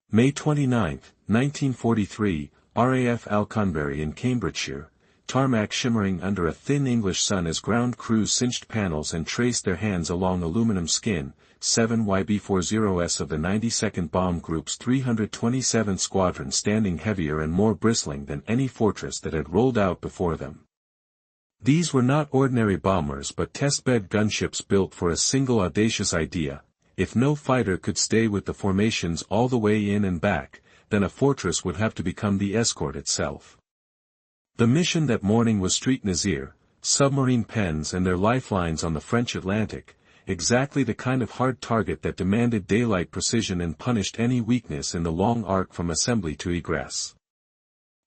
May 29, 1943, RAF Alconbury in Cambridgeshire, tarmac shimmering under a thin English sun as ground crews cinched panels and traced their hands along aluminum skin. 7 YB-40s of the 92nd Bomb Group's 327th Squadron standing heavier and more bristling than any fortress that had rolled out before them. These were not ordinary bombers but testbed gunships built for a single audacious idea: if no fighter could stay with the formations all the way in and back, then a fortress would have to become the Escort itself. The mission that morning was Street Nazir, submarine pens and their lifelines on the French Atlantic, exactly the kind of hard target that demanded daylight precision and punished any weakness in the long arc from assembly to egress.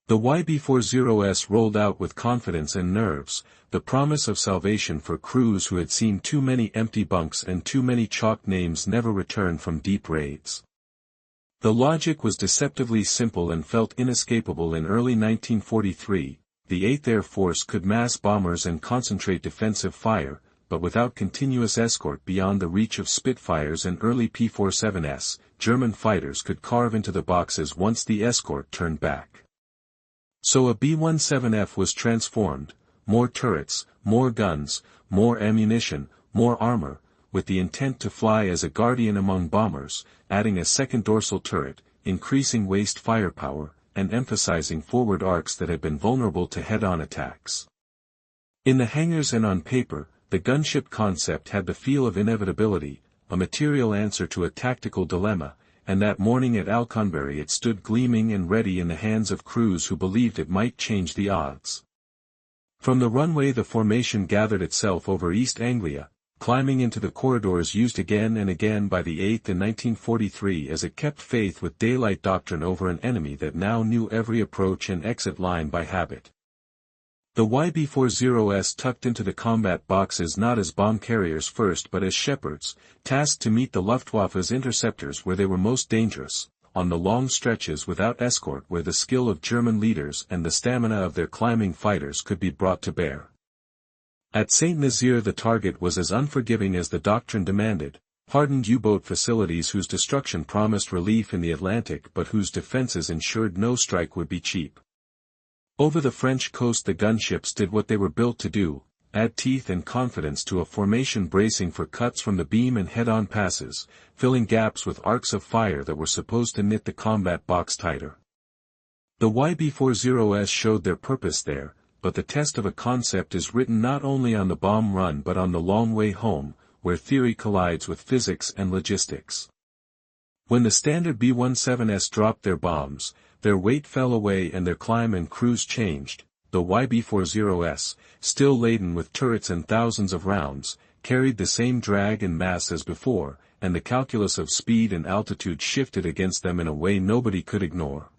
The YB-40s rolled out with confidence and nerves, the promise of salvation for crews who had seen too many empty bunks and too many chalked names never return from deep raids. The logic was deceptively simple and felt inescapable. In early 1943, the 8th Air Force could mass bombers and concentrate defensive fire, but without continuous escort beyond the reach of Spitfires and early P-47s, German fighters could carve into the boxes once the Escort turned back. So a B-17F was transformed: more turrets, more guns, more ammunition, more armor, with the intent to fly as a guardian among bombers, adding a second dorsal turret, increasing waist firepower, and emphasizing forward arcs that had been vulnerable to head-on attacks. In the hangars and on paper, the gunship concept had the feel of inevitability, a material answer to a tactical dilemma, and that morning at Alconbury it stood gleaming and ready in the hands of crews who believed it might change the odds. From the runway the formation gathered itself over East Anglia, climbing into the corridors used again and again by the 8th in 1943 as it kept faith with daylight doctrine over an enemy that now knew every approach and exit line by habit. The YB-40s tucked into the combat boxes not as bomb carriers first but as shepherds, tasked to meet the Luftwaffe's interceptors where they were most dangerous, on the long stretches without escort where the skill of German leaders and the stamina of their climbing fighters could be brought to bear. At St. Nazaire the target was as unforgiving as the doctrine demanded: hardened U-boat facilities whose destruction promised relief in the Atlantic but whose defenses ensured no strike would be cheap. Over the French coast the gunships did what they were built to do: add teeth and confidence to a formation bracing for cuts from the beam and head-on passes, filling gaps with arcs of fire that were supposed to knit the combat box tighter. The YB-40s showed their purpose there, but the test of a concept is written not only on the bomb run but on the long way home, where theory collides with physics and logistics. When the standard B-17s dropped their bombs, their weight fell away and their climb and cruise changed. The YB-40s, still laden with turrets and thousands of rounds, carried the same drag and mass as before, and the calculus of speed and altitude shifted against them in a way nobody could ignore.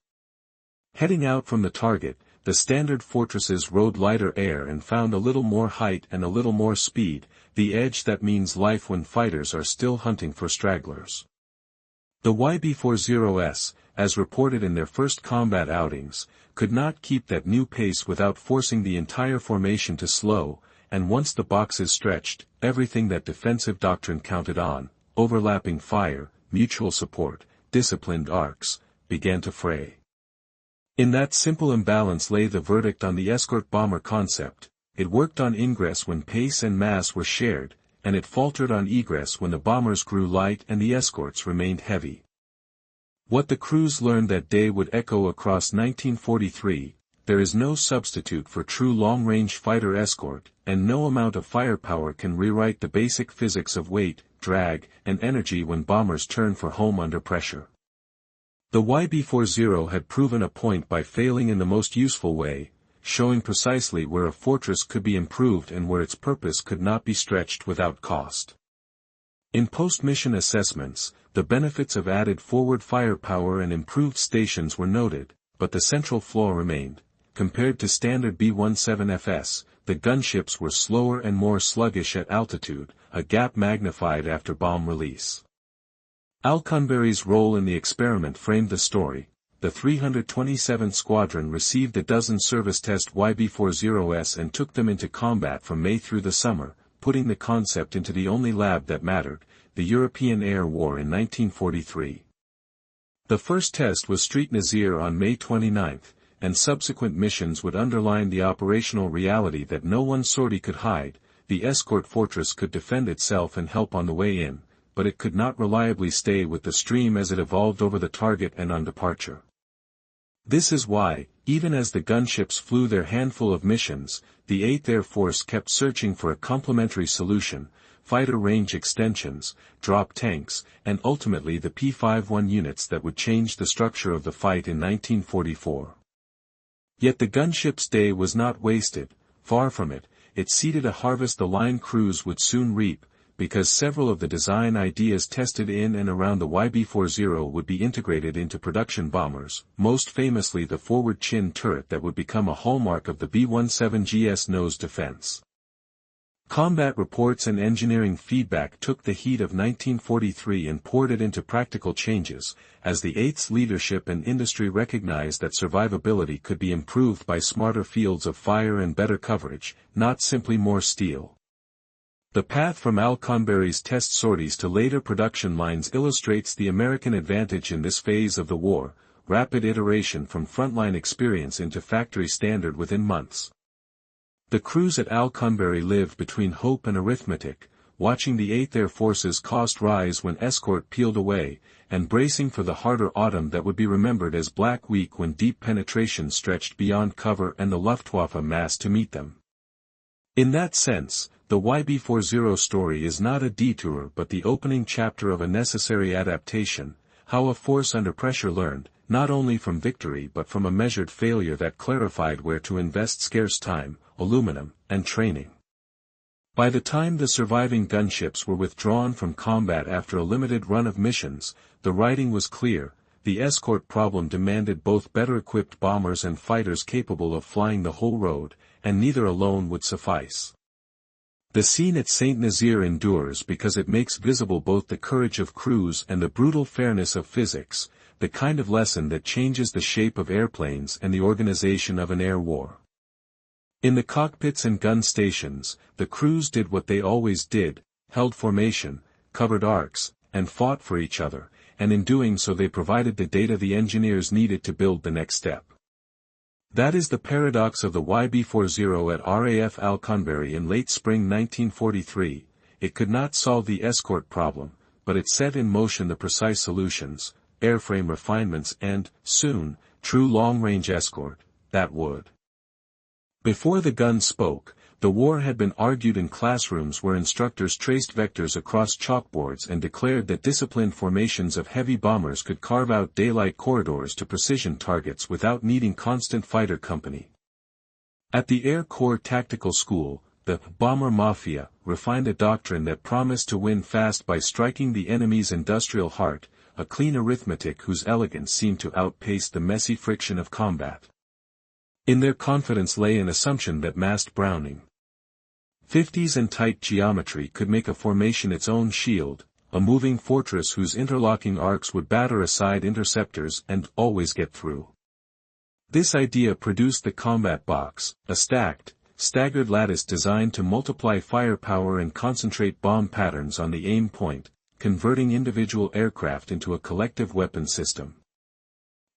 Heading out from the target, the standard fortresses rode lighter air and found a little more height and a little more speed, the edge that means life when fighters are still hunting for stragglers. The YB-40s, as reported in their first combat outings, could not keep that new pace without forcing the entire formation to slow, and once the boxes stretched, everything that defensive doctrine counted on, overlapping fire, mutual support, disciplined arcs, began to fray. In that simple imbalance lay the verdict on the escort bomber concept: it worked on ingress when pace and mass were shared, and it faltered on egress when the bombers grew light and the escorts remained heavy. What the crews learned that day would echo across 1943: there is no substitute for true long-range fighter escort, and no amount of firepower can rewrite the basic physics of weight, drag, and energy when bombers turn for home under pressure. The YB-40 had proven a point by failing in the most useful way, showing precisely where a fortress could be improved and where its purpose could not be stretched without cost. In post-mission assessments, the benefits of added forward firepower and improved stations were noted, but the central flaw remained: compared to standard B-17Fs, the gunships were slower and more sluggish at altitude, a gap magnified after bomb release. Alconbury's role in the experiment framed the story. The 327th Squadron received a dozen service test YB-40s and took them into combat from May through the summer, putting the concept into the only lab that mattered, the European Air War in 1943. The first test was Street Nazir on May 29, and subsequent missions would underline the operational reality that no one sortie could hide. The Escort fortress could defend itself and help on the way in, but it could not reliably stay with the stream as it evolved over the target and on departure. This is why, even as the gunships flew their handful of missions, the 8th Air Force kept searching for a complementary solution: fighter range extensions, drop tanks, and ultimately the P-51 units that would change the structure of the fight in 1944. Yet the gunship's day was not wasted. Far from it. It seeded a harvest the line crews would soon reap, because several of the design ideas tested in and around the YB-40 would be integrated into production bombers, most famously the forward chin turret that would become a hallmark of the B-17G's nose defense. Combat reports and engineering feedback took the heat of 1943 and poured it into practical changes, as the 8th's leadership and industry recognized that survivability could be improved by smarter fields of fire and better coverage, not simply more steel. The path from Alconbury's test sorties to later production lines illustrates the American advantage in this phase of the war: rapid iteration from frontline experience into factory standard within months. The crews at Alconbury lived between hope and arithmetic, watching the 8th Air Force's cost rise when Escort peeled away, and bracing for the harder autumn that would be remembered as Black Week when deep penetration stretched beyond cover and the Luftwaffe massed to meet them. In that sense, the YB-40 story is not a detour but the opening chapter of a necessary adaptation: how a force under pressure learned, not only from victory but from a measured failure that clarified where to invest scarce time, aluminum, and training. By the time the surviving gunships were withdrawn from combat after a limited run of missions, the writing was clear: the Escort problem demanded both better-equipped bombers and fighters capable of flying the whole road, and neither alone would suffice. The scene at St. Nazaire endures because it makes visible both the courage of crews and the brutal fairness of physics, the kind of lesson that changes the shape of airplanes and the organization of an air war. In the cockpits and gun stations, the crews did what they always did: held formation, covered arcs, and fought for each other, and in doing so they provided the data the engineers needed to build the next step. That is the paradox of the YB-40 at RAF Alconbury in late spring 1943. It could not solve the Escort problem, but it set in motion the precise solutions, airframe refinements and, soon, true long-range escort, that would. Before the gun spoke, the war had been argued in classrooms where instructors traced vectors across chalkboards and declared that disciplined formations of heavy bombers could carve out daylight corridors to precision targets without needing constant fighter company. At the Air Corps Tactical School, the Bomber Mafia refined a doctrine that promised to win fast by striking the enemy's industrial heart, a clean arithmetic whose elegance seemed to outpace the messy friction of combat. In their confidence lay an assumption that masked Browning. 50s and tight geometry could make a formation its own shield, a moving fortress whose interlocking arcs would batter aside interceptors and always get through. This idea produced the combat box, a stacked, staggered lattice designed to multiply firepower and concentrate bomb patterns on the aim point, converting individual aircraft into a collective weapon system.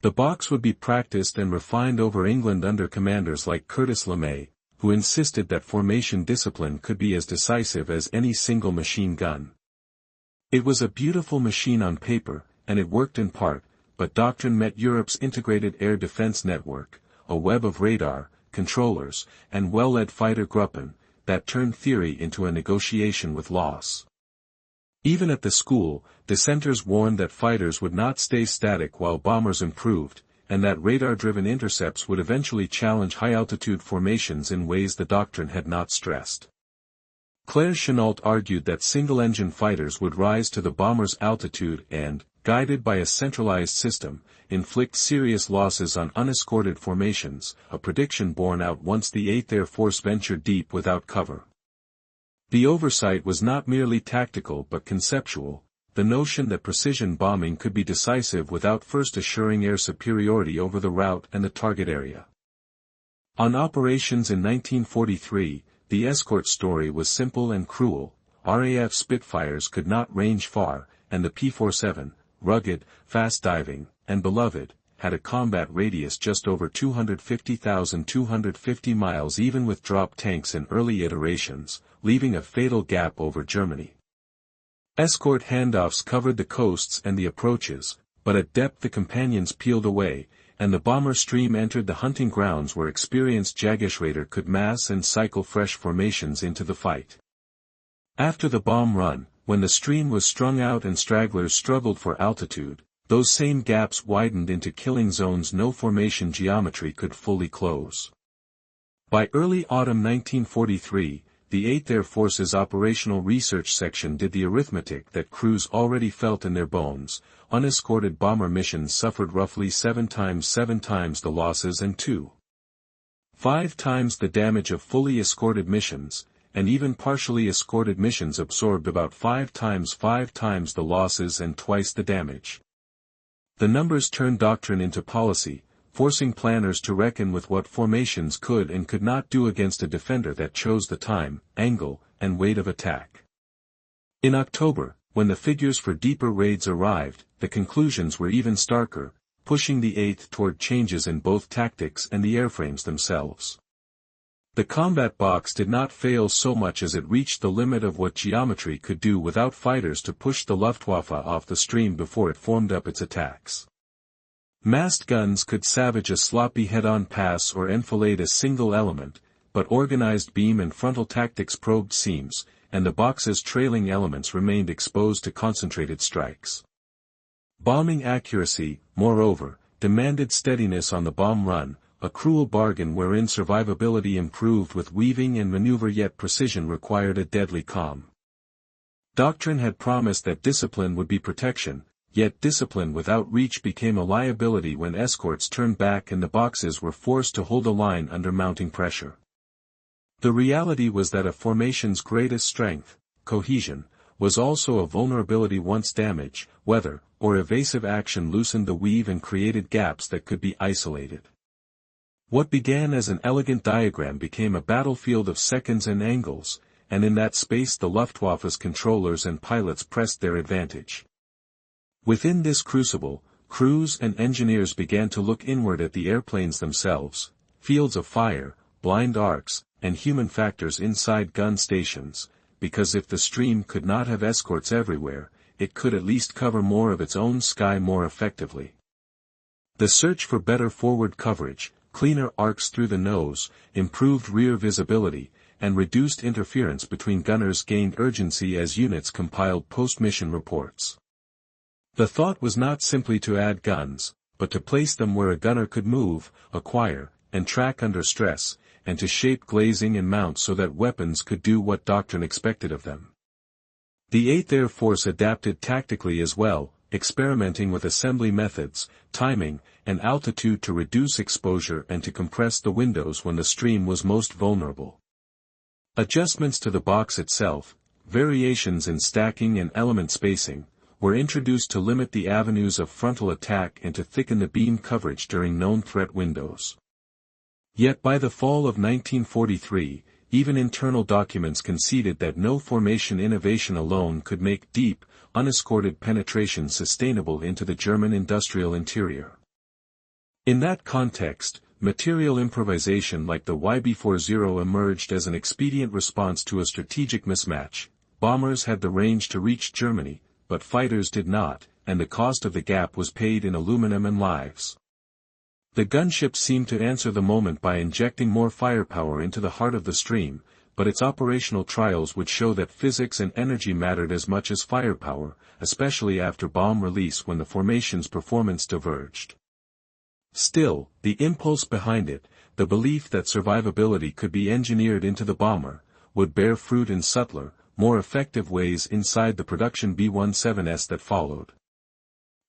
The box would be practiced and refined over England under commanders like Curtis LeMay, who insisted that formation discipline could be as decisive as any single machine gun. It was a beautiful machine on paper, and it worked in part, but doctrine met Europe's integrated air defense network, a web of radar, controllers, and well-led fighter gruppen, that turned theory into a negotiation with loss. Even at the school, dissenters warned that fighters would not stay static while bombers improved, and that radar-driven intercepts would eventually challenge high-altitude formations in ways the doctrine had not stressed. Claire Chennault argued that single-engine fighters would rise to the bomber's altitude and, guided by a centralized system, inflict serious losses on unescorted formations, a prediction borne out once the 8th Air Force ventured deep without cover. The oversight was not merely tactical but conceptual, the notion that precision bombing could be decisive without first assuring air superiority over the route and the target area. On operations in 1943, the Escort story was simple and cruel: RAF Spitfires could not range far, and the P-47, rugged, fast-diving, and beloved, had a combat radius just over 250,250 miles even with drop tanks in early iterations, leaving a fatal gap over Germany. Escort handoffs covered the coasts and the approaches, but at depth the companions peeled away, and the bomber stream entered the hunting grounds where experienced Jägerschreiter could mass and cycle fresh formations into the fight. After the bomb run, when the stream was strung out and stragglers struggled for altitude, those same gaps widened into killing zones no formation geometry could fully close. By early autumn 1943, the 8th Air Force's Operational Research Section did the arithmetic that crews already felt in their bones. Unescorted bomber missions suffered roughly 7 times the losses and 2.5 times the damage of fully escorted missions, and even partially escorted missions absorbed about 5 times the losses and twice the damage. The numbers turned doctrine into policy, forcing planners to reckon with what formations could and could not do against a defender that chose the time, angle, and weight of attack. In October, when the figures for deeper raids arrived, the conclusions were even starker, pushing the 8th toward changes in both tactics and the airframes themselves. The combat box did not fail so much as it reached the limit of what geometry could do without fighters to push the Luftwaffe off the stream before it formed up its attacks. Massed guns could savage a sloppy head-on pass or enfilade a single element, but organized beam and frontal tactics probed seams, and the box's trailing elements remained exposed to concentrated strikes. Bombing accuracy, moreover, demanded steadiness on the bomb run, a cruel bargain wherein survivability improved with weaving and maneuver yet precision required a deadly calm. Doctrine had promised that discipline would be protection, yet discipline without reach became a liability when escorts turned back and the boxes were forced to hold a line under mounting pressure. The reality was that a formation's greatest strength, cohesion, was also a vulnerability once damage, weather, or evasive action loosened the weave and created gaps that could be isolated. What began as an elegant diagram became a battlefield of seconds and angles, and in that space the Luftwaffe's controllers and pilots pressed their advantage. Within this crucible, crews and engineers began to look inward at the airplanes themselves, fields of fire, blind arcs, and human factors inside gun stations, because if the stream could not have escorts everywhere, it could at least cover more of its own sky more effectively. The search for better forward coverage, cleaner arcs through the nose, improved rear visibility, and reduced interference between gunners gained urgency as units compiled post-mission reports. The thought was not simply to add guns, but to place them where a gunner could move, acquire, and track under stress, and to shape glazing and mount so that weapons could do what doctrine expected of them. The 8th Air Force adapted tactically as well, experimenting with assembly methods, timing, and altitude to reduce exposure and to compress the windows when the stream was most vulnerable. Adjustments to the box itself, variations in stacking and element spacing, were introduced to limit the avenues of frontal attack and to thicken the beam coverage during known threat windows. Yet by the fall of 1943, even internal documents conceded that no formation innovation alone could make deep, unescorted penetration sustainable into the German industrial interior. In that context, material improvisation like the YB-40 emerged as an expedient response to a strategic mismatch. Bombers had the range to reach Germany, but fighters did not, and the cost of the gap was paid in aluminum and lives. The gunship seemed to answer the moment by injecting more firepower into the heart of the stream, but its operational trials would show that physics and energy mattered as much as firepower, especially after bomb release when the formation's performance diverged. Still, the impulse behind it, the belief that survivability could be engineered into the bomber, would bear fruit in subtler, more effective ways inside the production B-17s that followed.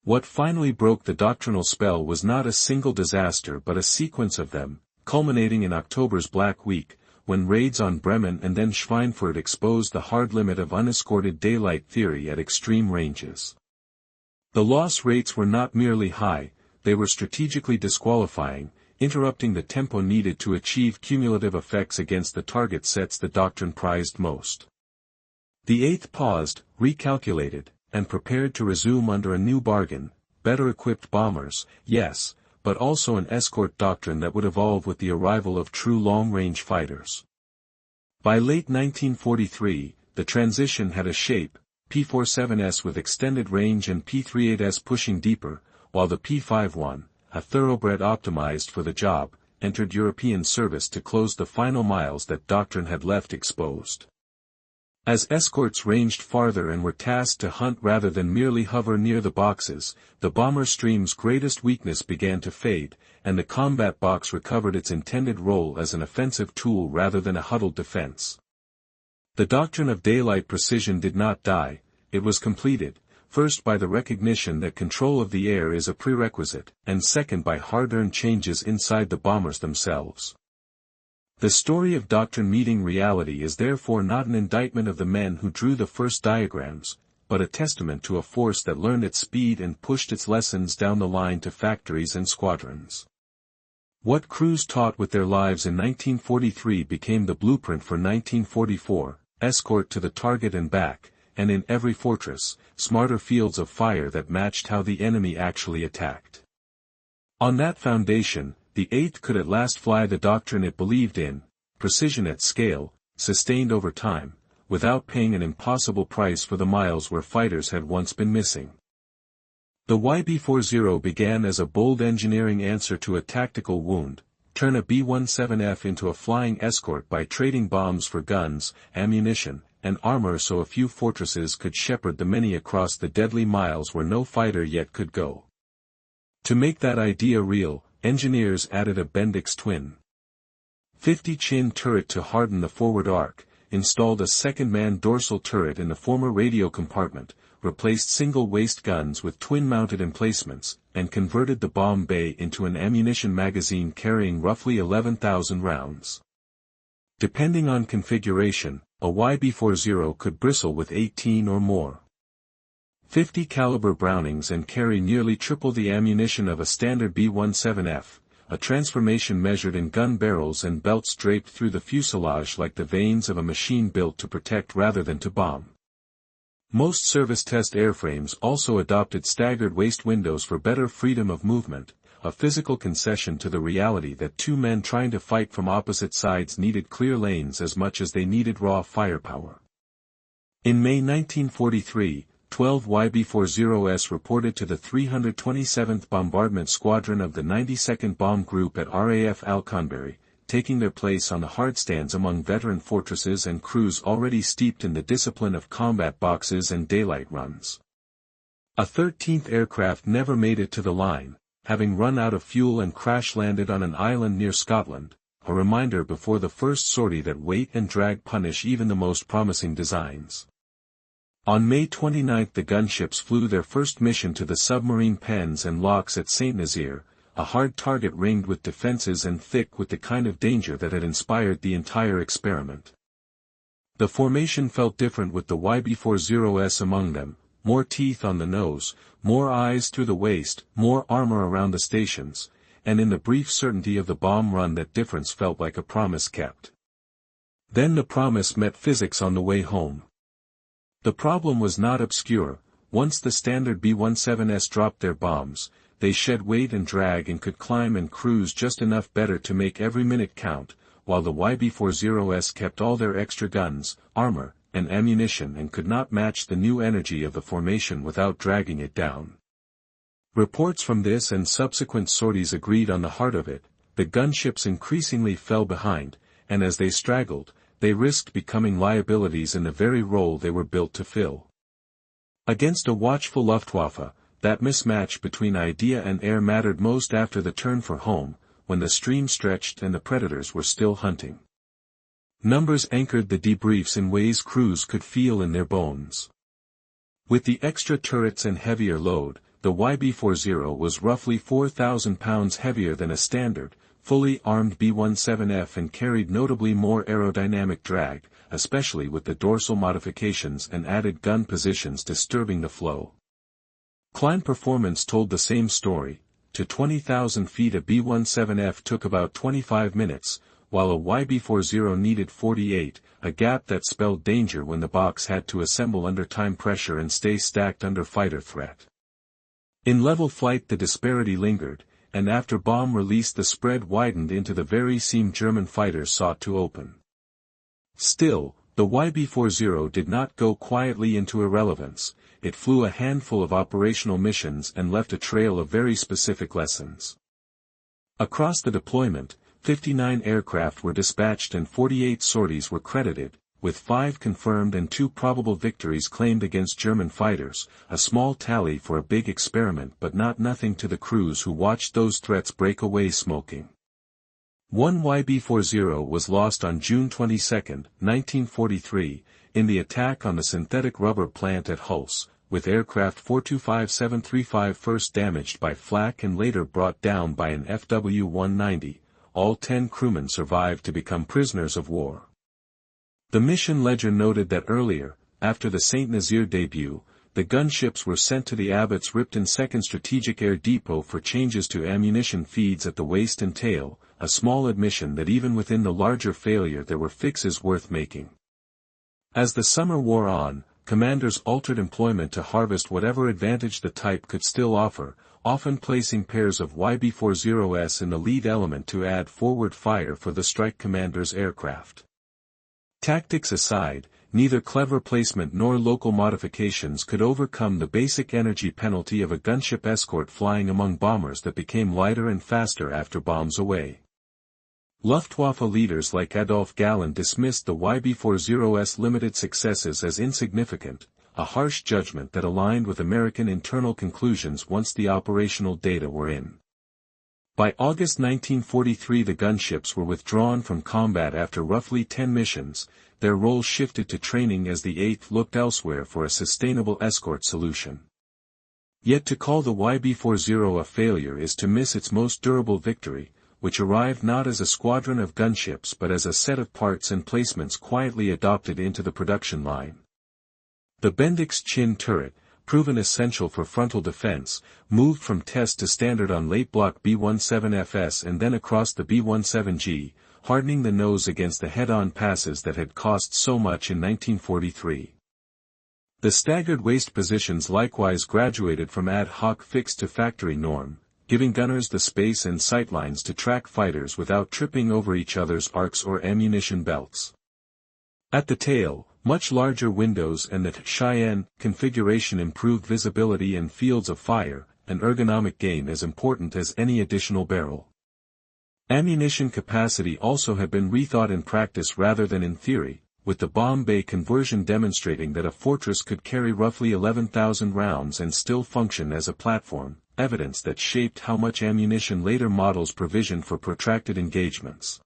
What finally broke the doctrinal spell was not a single disaster but a sequence of them, culminating in October's Black Week, when raids on Bremen and then Schweinfurt exposed the hard limit of unescorted daylight theory at extreme ranges. The loss rates were not merely high, they were strategically disqualifying, interrupting the tempo needed to achieve cumulative effects against the target sets the doctrine prized most. The 8th paused, recalculated, and prepared to resume under a new bargain, better equipped bombers, yes, but also an escort doctrine that would evolve with the arrival of true long-range fighters. By late 1943, the transition had a shape: P-47S with extended range and P-38S pushing deeper, while the P-51, a thoroughbred optimized for the job, entered European service to close the final miles that doctrine had left exposed. As escorts ranged farther and were tasked to hunt rather than merely hover near the boxes, the bomber stream's greatest weakness began to fade, and the combat box recovered its intended role as an offensive tool rather than a huddled defense. The doctrine of daylight precision did not die, it was completed, first by the recognition that control of the air is a prerequisite, and second by hard-earned changes inside the bombers themselves. The story of doctrine meeting reality is therefore not an indictment of the men who drew the first diagrams, but a testament to a force that learned its speed and pushed its lessons down the line to factories and squadrons. What crews taught with their lives in 1943 became the blueprint for 1944, escort to the target and back, and in every fortress, smarter fields of fire that matched how the enemy actually attacked. On that foundation, the 8th could at last fly the doctrine it believed in: precision at scale, sustained over time, without paying an impossible price for the miles where fighters had once been missing. The YB-40 began as a bold engineering answer to a tactical wound: turn a B-17F into a flying escort by trading bombs for guns, ammunition, and armor so a few fortresses could shepherd the many across the deadly miles where no fighter yet could go. To make that idea real, engineers added a Bendix twin 50 chin turret to harden the forward arc, installed a second-man dorsal turret in the former radio compartment, replaced single waist guns with twin-mounted emplacements, and converted the bomb bay into an ammunition magazine carrying roughly 11,000 rounds. Depending on configuration, a YB-40 could bristle with 18 or more 50 caliber Brownings and carry nearly triple the ammunition of a standard B-17F, a transformation measured in gun barrels and belts draped through the fuselage like the veins of a machine built to protect rather than to bomb. Most service test airframes also adopted staggered waist windows for better freedom of movement, a physical concession to the reality that two men trying to fight from opposite sides needed clear lanes as much as they needed raw firepower. In May 1943, 12 YB-40s reported to the 327th Bombardment Squadron of the 92nd Bomb Group at RAF Alconbury, taking their place on the hardstands among veteran fortresses and crews already steeped in the discipline of combat boxes and daylight runs. A 13th aircraft never made it to the line, having run out of fuel and crash-landed on an island near Scotland, a reminder before the first sortie that weight and drag punish even the most promising designs. On May 29 the gunships flew their first mission to the submarine pens and locks at St. Nazaire, a hard target ringed with defenses and thick with the kind of danger that had inspired the entire experiment. The formation felt different with the YB-40s among them: more teeth on the nose, more eyes through the waist, more armor around the stations, and in the brief certainty of the bomb run that difference felt like a promise kept. Then the promise met physics on the way home. The problem was not obscure: once the standard B-17s dropped their bombs, they shed weight and drag and could climb and cruise just enough better to make every minute count, while the YB-40s kept all their extra guns, armor, and ammunition and could not match the new energy of the formation without dragging it down. Reports from this and subsequent sorties agreed on the heart of it: the gunships increasingly fell behind, and as they straggled, they risked becoming liabilities in the very role they were built to fill. Against a watchful Luftwaffe, that mismatch between idea and air mattered most after the turn for home, when the stream stretched and the predators were still hunting. Numbers anchored the debriefs in ways crews could feel in their bones. With the extra turrets and heavier load, the YB-40 was roughly 4,000 pounds heavier than a standard, fully armed B-17F and carried notably more aerodynamic drag, especially with the dorsal modifications and added gun positions disturbing the flow. Climb performance told the same story: to 20,000 feet a B-17F took about 25 minutes, while a YB-40 needed 48, a gap that spelled danger when the box had to assemble under time pressure and stay stacked under fighter threat. In level flight the disparity lingered, and after bomb release the spread widened into the very seam German fighters sought to open. Still, the YB-40 did not go quietly into irrelevance. It flew a handful of operational missions and left a trail of very specific lessons. Across the deployment, 59 aircraft were dispatched and 48 sorties were credited, with 5 confirmed and 2 probable victories claimed against German fighters, a small tally for a big experiment but nothing to the crews who watched those threats break away smoking. One YB-40 was lost on June 22, 1943, in the attack on the synthetic rubber plant at Hulse, with aircraft 425735 first damaged by flak and later brought down by an FW-190. All 10 crewmen survived to become prisoners of war. The mission ledger noted that earlier, after the St. Nazaire debut, the gunships were sent to the Abbott's Ripton 2nd Strategic Air Depot for changes to ammunition feeds at the waist and tail, a small admission that even within the larger failure there were fixes worth making. As the summer wore on, commanders altered employment to harvest whatever advantage the type could still offer, often placing pairs of YB-40s in the lead element to add forward fire for the strike commander's aircraft. Tactics aside, neither clever placement nor local modifications could overcome the basic energy penalty of a gunship escort flying among bombers that became lighter and faster after bombs away. Luftwaffe leaders like Adolf Galland dismissed the YB-40's limited successes as insignificant, a harsh judgment that aligned with American internal conclusions once the operational data were in. By August 1943 the gunships were withdrawn from combat after roughly 10 missions, their role shifted to training as the 8th looked elsewhere for a sustainable escort solution. Yet to call the YB-40 a failure is to miss its most durable victory, which arrived not as a squadron of gunships but as a set of parts and placements quietly adopted into the production line. The Bendix chin turret, proven essential for frontal defense, moved from test to standard on late block B-17Fs and then across the B-17G, hardening the nose against the head-on passes that had cost so much in 1943. The staggered waist positions likewise graduated from ad hoc fixed to factory norm, giving gunners the space and sightlines to track fighters without tripping over each other's arcs or ammunition belts. At the tail, much larger windows and the Cheyenne configuration improved visibility and fields of fire, an ergonomic gain as important as any additional barrel. Ammunition capacity also had been rethought in practice rather than in theory, with the bomb bay conversion demonstrating that a fortress could carry roughly 11,000 rounds and still function as a platform, evidence that shaped how much ammunition later models provisioned for protracted engagements.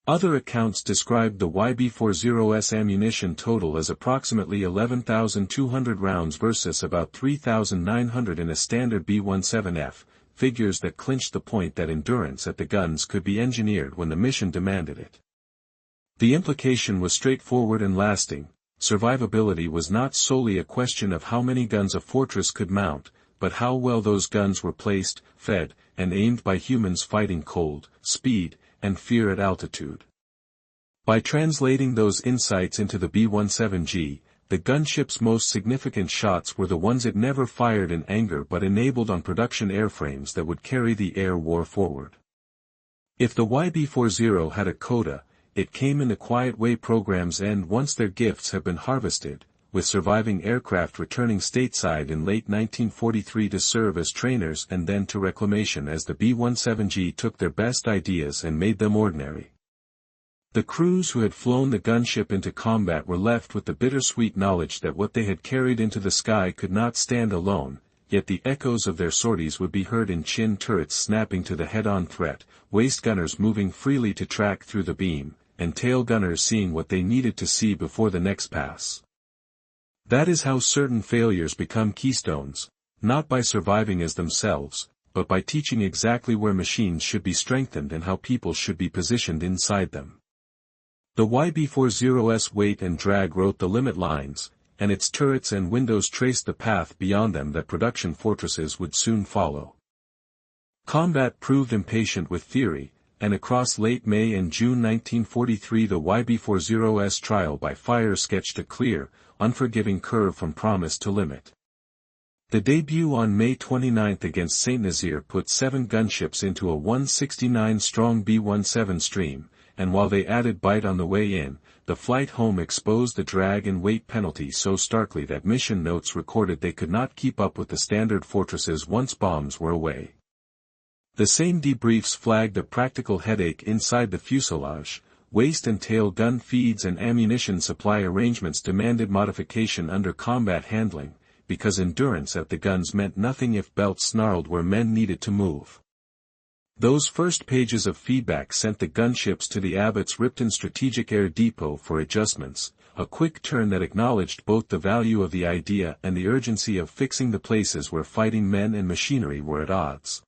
Other accounts described the YB-40's ammunition total as approximately 11,200 rounds versus about 3,900 in a standard B-17F, figures that clinched the point that endurance at the guns could be engineered when the mission demanded it. The implication was straightforward and lasting: survivability was not solely a question of how many guns a fortress could mount, but how well those guns were placed, fed, and aimed by humans fighting cold, speed, and fear at altitude. By translating those insights into the B-17G, the gunship's most significant shots were the ones it never fired in anger but enabled on production airframes that would carry the air war forward. If the YB-40 had a coda, it came in the quiet way programs end once their gifts have been harvested, with surviving aircraft returning stateside in late 1943 to serve as trainers and then to reclamation as the B-17G took their best ideas and made them ordinary. The crews who had flown the gunship into combat were left with the bittersweet knowledge that what they had carried into the sky could not stand alone, yet the echoes of their sorties would be heard in chin turrets snapping to the head-on threat, waist gunners moving freely to track through the beam, and tail gunners seeing what they needed to see before the next pass. That is how certain failures become keystones, not by surviving as themselves, but by teaching exactly where machines should be strengthened and how people should be positioned inside them. The YB-40's weight and drag wrote the limit lines, and its turrets and windows traced the path beyond them that production fortresses would soon follow. Combat proved impatient with theory, and across late May and June 1943 the YB-40's trial by fire sketched a clear, unforgiving curve from promise to limit. The debut on May 29 against Saint-Nazaire put 7 gunships into a 169-strong B-17 stream, and while they added bite on the way in, the flight home exposed the drag and weight penalty so starkly that mission notes recorded they could not keep up with the standard fortresses once bombs were away. The same debriefs flagged a practical headache inside the fuselage. Waist and tail gun feeds and ammunition supply arrangements demanded modification under combat handling, because endurance at the guns meant nothing if belts snarled where men needed to move. Those first pages of feedback sent the gunships to the Abbott's Ripton Strategic Air Depot for adjustments, a quick turn that acknowledged both the value of the idea and the urgency of fixing the places where fighting men and machinery were at odds.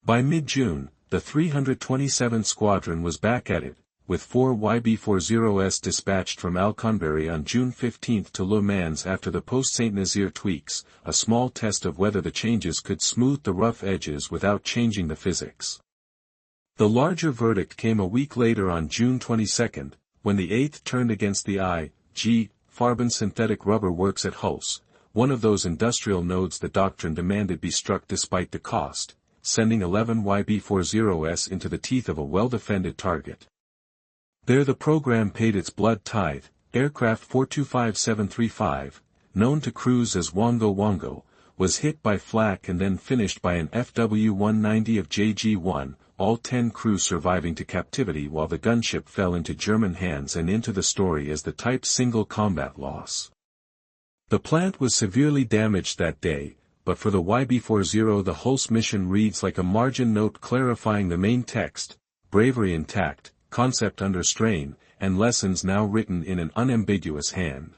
By mid-June, the 327th Squadron was back at it, with 4 YB-40s dispatched from Alconbury on June 15 to Le Mans after the post-Saint-Nazaire tweaks, a small test of whether the changes could smooth the rough edges without changing the physics. The larger verdict came a week later on June 22, when the 8th turned against the I.G. Farben synthetic rubber works at Hulse, one of those industrial nodes the doctrine demanded be struck despite the cost, sending 11 YB-40s into the teeth of a well-defended target. There the program paid its blood tithe. Aircraft 425735, known to crews as Wongo Wongo, was hit by flak and then finished by an FW-190 of JG-1, all 10 crew surviving to captivity while the gunship fell into German hands and into the story as the type's single combat loss. The plant was severely damaged that day, but for the YB-40 the Hulse mission reads like a margin note clarifying the main text, bravery intact, concept under strain, and lessons now written in an unambiguous hand.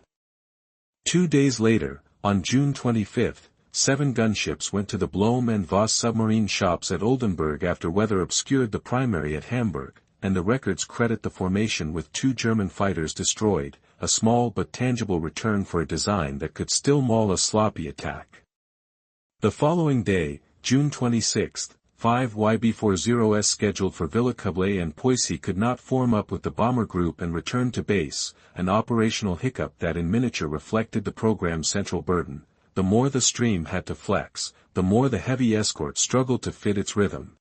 2 days later, on June 25, 7 gunships went to the Blohm and Voss submarine shops at Oldenburg after weather obscured the primary at Hamburg, and the records credit the formation with 2 German fighters destroyed, a small but tangible return for a design that could still maul a sloppy attack. The following day, June 26, 5 YB-40s scheduled for Villacoublay and Poissy could not form up with the bomber group and return to base, an operational hiccup that in miniature reflected the program's central burden. The more the stream had to flex, the more the heavy Escort struggled to fit its rhythm.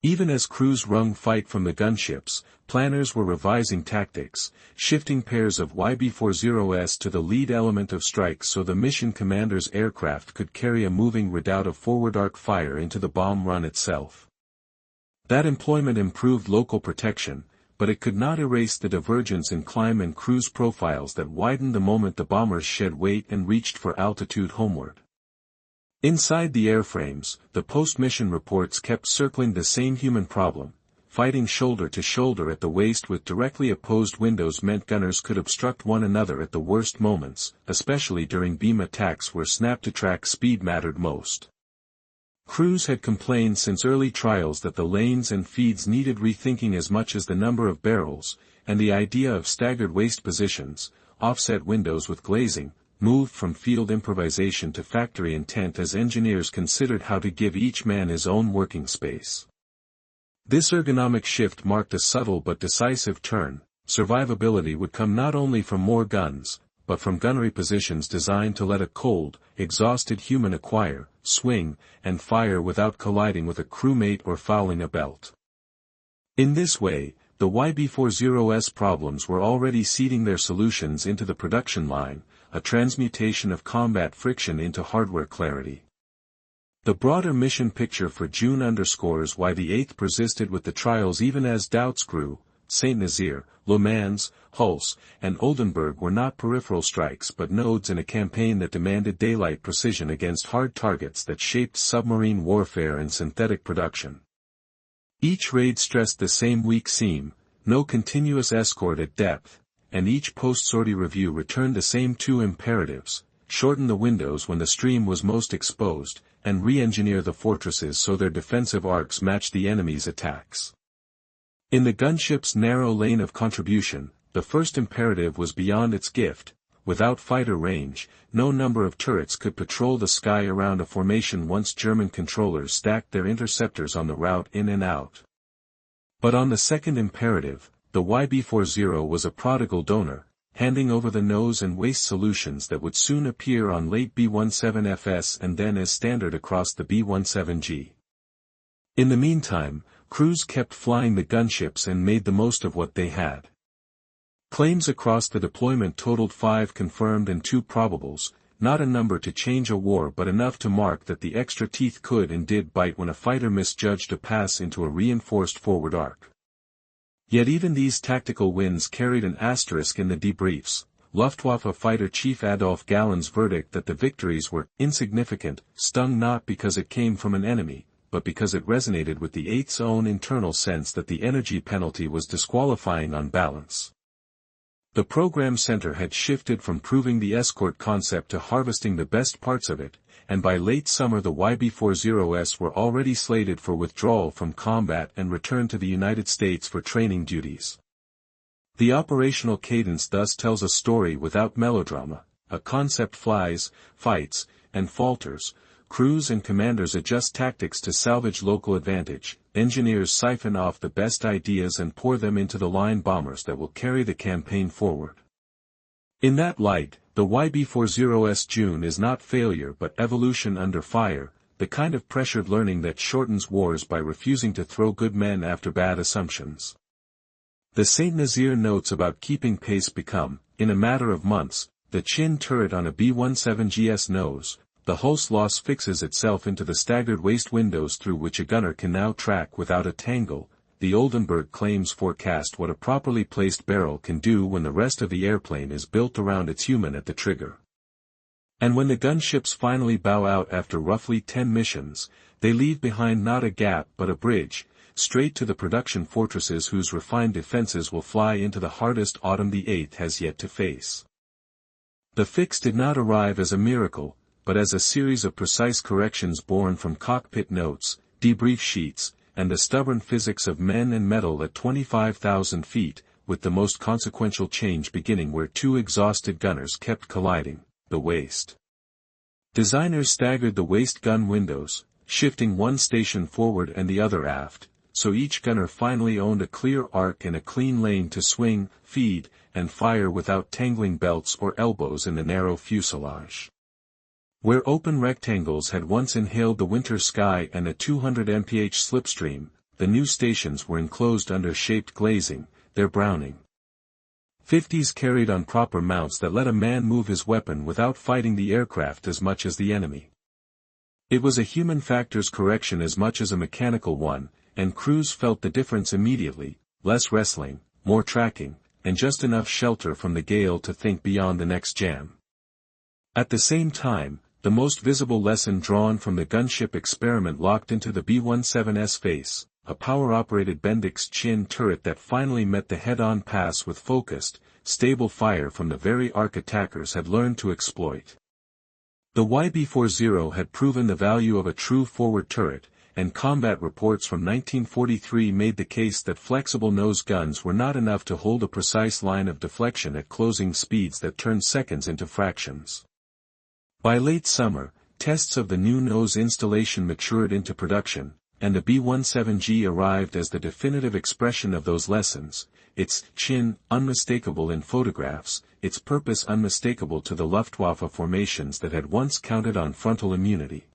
Even as crews wrung fight from the gunships, planners were revising tactics, shifting pairs of YB-40s to the lead element of strike so the mission commander's aircraft could carry a moving redoubt of forward arc fire into the bomb run itself. That employment improved local protection, but it could not erase the divergence in climb and cruise profiles that widened the moment the bombers shed weight and reached for altitude homeward. Inside the airframes, the post-mission reports kept circling the same human problem. Fighting shoulder to shoulder at the waist with directly opposed windows meant gunners could obstruct one another at the worst moments, especially during beam attacks where snap-to-track speed mattered most. Crews had complained since early trials that the lanes and feeds needed rethinking as much as the number of barrels, and the idea of staggered waist positions, offset windows with glazing, moved from field improvisation to factory intent as engineers considered how to give each man his own working space. This ergonomic shift marked a subtle but decisive turn. Survivability would come not only from more guns, but from gunnery positions designed to let a cold, exhausted human acquire, swing, and fire without colliding with a crewmate or fouling a belt. In this way, the YB-40s problems were already seeding their solutions into the production line, a transmutation of combat friction into hardware clarity. The broader mission picture for June underscores why the 8th persisted with the trials even as doubts grew. Saint-Nazaire, Le Mans, Hulse, and Oldenburg were not peripheral strikes but nodes in a campaign that demanded daylight precision against hard targets that shaped submarine warfare and synthetic production. Each raid stressed the same weak seam, no continuous escort at depth, and each post-sortie review returned the same 2 imperatives: shorten the windows when the stream was most exposed, and re-engineer the fortresses so their defensive arcs matched the enemy's attacks. In the gunship's narrow lane of contribution, the first imperative was beyond its gift. Without fighter range, no number of turrets could patrol the sky around a formation once German controllers stacked their interceptors on the route in and out. But on the second imperative, the YB-40 was a prodigal donor, handing over the nose and waist solutions that would soon appear on late B-17FS and then as standard across the B-17G. In the meantime, crews kept flying the gunships and made the most of what they had. Claims across the deployment totaled 5 confirmed and 2 probables, not a number to change a war but enough to mark that the extra teeth could and did bite when a fighter misjudged a pass into a reinforced forward arc. Yet even these tactical wins carried an asterisk in the debriefs. Luftwaffe Fighter Chief Adolf Gallen's verdict that the victories were insignificant stung not because it came from an enemy, but because it resonated with the 8th's own internal sense that the energy penalty was disqualifying on balance. The program center had shifted from proving the Escort concept to harvesting the best parts of it, and by late summer the YB-40s were already slated for withdrawal from combat and return to the United States for training duties. The operational cadence thus tells a story without melodrama. A concept flies, fights, and falters. Crews and commanders adjust tactics to salvage local advantage. Engineers siphon off the best ideas and pour them into the line bombers that will carry the campaign forward. In that light, the YB-40's June is not failure but evolution under fire, the kind of pressured learning that shortens wars by refusing to throw good men after bad assumptions. The St. Nazaire notes about keeping pace become, in a matter of months, the chin turret on a B-17G's nose. The Hulse loss fixes itself into the staggered waist windows through which a gunner can now track without a tangle. The Oldenburg claims forecast what a properly placed barrel can do when the rest of the airplane is built around its human at the trigger. And when the gunships finally bow out after roughly 10 missions, they leave behind not a gap but a bridge, straight to the production fortresses whose refined defenses will fly into the hardest autumn the 8th has yet to face. The fix did not arrive as a miracle, but as a series of precise corrections born from cockpit notes, debrief sheets, and the stubborn physics of men and metal at 25,000 feet, with the most consequential change beginning where 2 exhausted gunners kept colliding, the waist. Designers staggered the waist gun windows, shifting one station forward and the other aft, so each gunner finally owned a clear arc and a clean lane to swing, feed, and fire without tangling belts or elbows in the narrow fuselage. Where open rectangles had once inhaled the winter sky and a 200 mph slipstream, the new stations were enclosed under shaped glazing, their browning. 50s carried on proper mounts that let a man move his weapon without fighting the aircraft as much as the enemy. It was a human factors correction as much as a mechanical one, and crews felt the difference immediately: less wrestling, more tracking, and just enough shelter from the gale to think beyond the next jam. At the same time, the most visible lesson drawn from the gunship experiment locked into the B-17's face, a power-operated Bendix chin turret that finally met the head-on pass with focused, stable fire from the very arc attackers had learned to exploit. The YB-40 had proven the value of a true forward turret, and combat reports from 1943 made the case that flexible nose guns were not enough to hold a precise line of deflection at closing speeds that turned seconds into fractions. By late summer, tests of the new nose installation matured into production, and the B-17G arrived as the definitive expression of those lessons, its chin unmistakable in photographs, its purpose unmistakable to the Luftwaffe formations that had once counted on frontal immunity.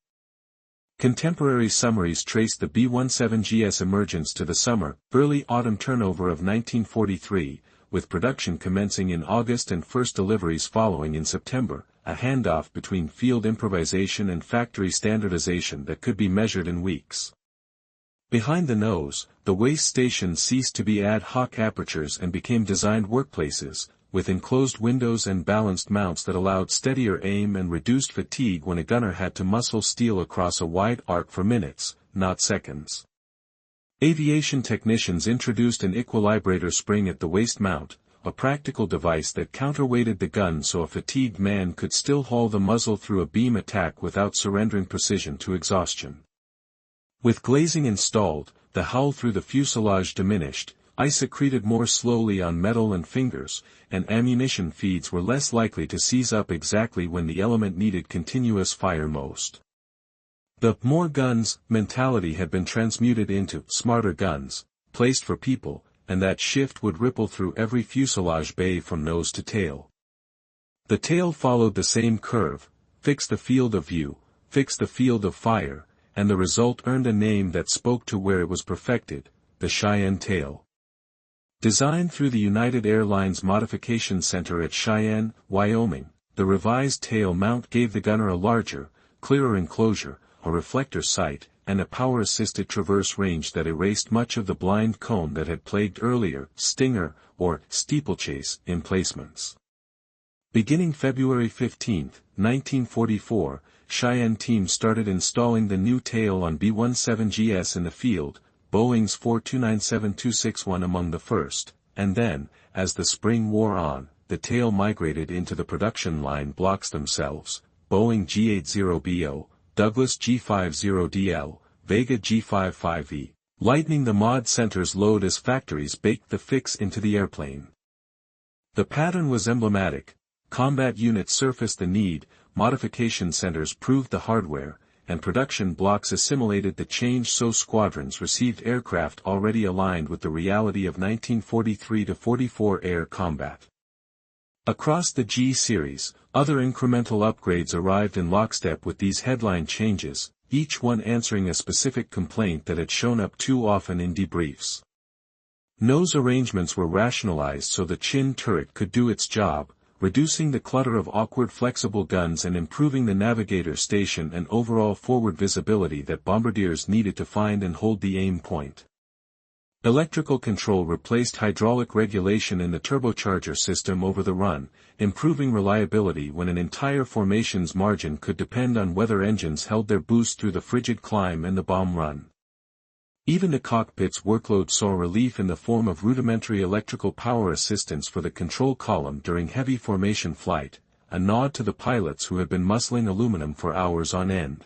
Contemporary summaries traced the B-17G's emergence to the early autumn turnover of 1943, with production commencing in August and first deliveries following in September, a handoff between field improvisation and factory standardization that could be measured in weeks. Behind the nose, the waist stations ceased to be ad hoc apertures and became designed workplaces, with enclosed windows and balanced mounts that allowed steadier aim and reduced fatigue when a gunner had to muscle steel across a wide arc for minutes, not seconds. Aviation technicians introduced an equilibrator spring at the waist mount, a practical device that counterweighted the gun so a fatigued man could still haul the muzzle through a beam attack without surrendering precision to exhaustion. With glazing installed, the howl through the fuselage diminished, ice accreted more slowly on metal and fingers, and ammunition feeds were less likely to seize up exactly when the element needed continuous fire most. The "more guns" mentality had been transmuted into "smarter guns," placed for people, and that shift would ripple through every fuselage bay from nose to tail. The tail followed the same curve, fix the field of view, fix the field of fire, and the result earned a name that spoke to where it was perfected, the Cheyenne tail. Designed through the United Airlines Modification Center at Cheyenne, Wyoming, the revised tail mount gave the gunner a larger, clearer enclosure, a reflector sight, and a power-assisted traverse range that erased much of the blind cone that had plagued earlier Stinger or steeplechase emplacements. Beginning February 15, 1944, Cheyenne team started installing the new tail on B-17Gs in the field, Boeing's 429-7261 among the first, and then, as the spring wore on, the tail migrated into the production line blocks themselves, Boeing G80BO, Douglas G50DL, Vega G55E, lightening the mod center's load as factories baked the fix into the airplane. The pattern was emblematic. Combat units surfaced the need, modification centers proved the hardware, and production blocks assimilated the change so squadrons received aircraft already aligned with the reality of 1943-44 air combat. Across the G series, other incremental upgrades arrived in lockstep with these headline changes, each one answering a specific complaint that had shown up too often in debriefs. Nose arrangements were rationalized so the chin turret could do its job, reducing the clutter of awkward flexible guns and improving the navigator station and overall forward visibility that bombardiers needed to find and hold the aim point. Electrical control replaced hydraulic regulation in the turbocharger system over the run, improving reliability when an entire formation's margin could depend on whether engines held their boost through the frigid climb and the bomb run. Even the cockpit's workload saw relief in the form of rudimentary electrical power assistance for the control column during heavy formation flight, a nod to the pilots who had been muscling aluminum for hours on end.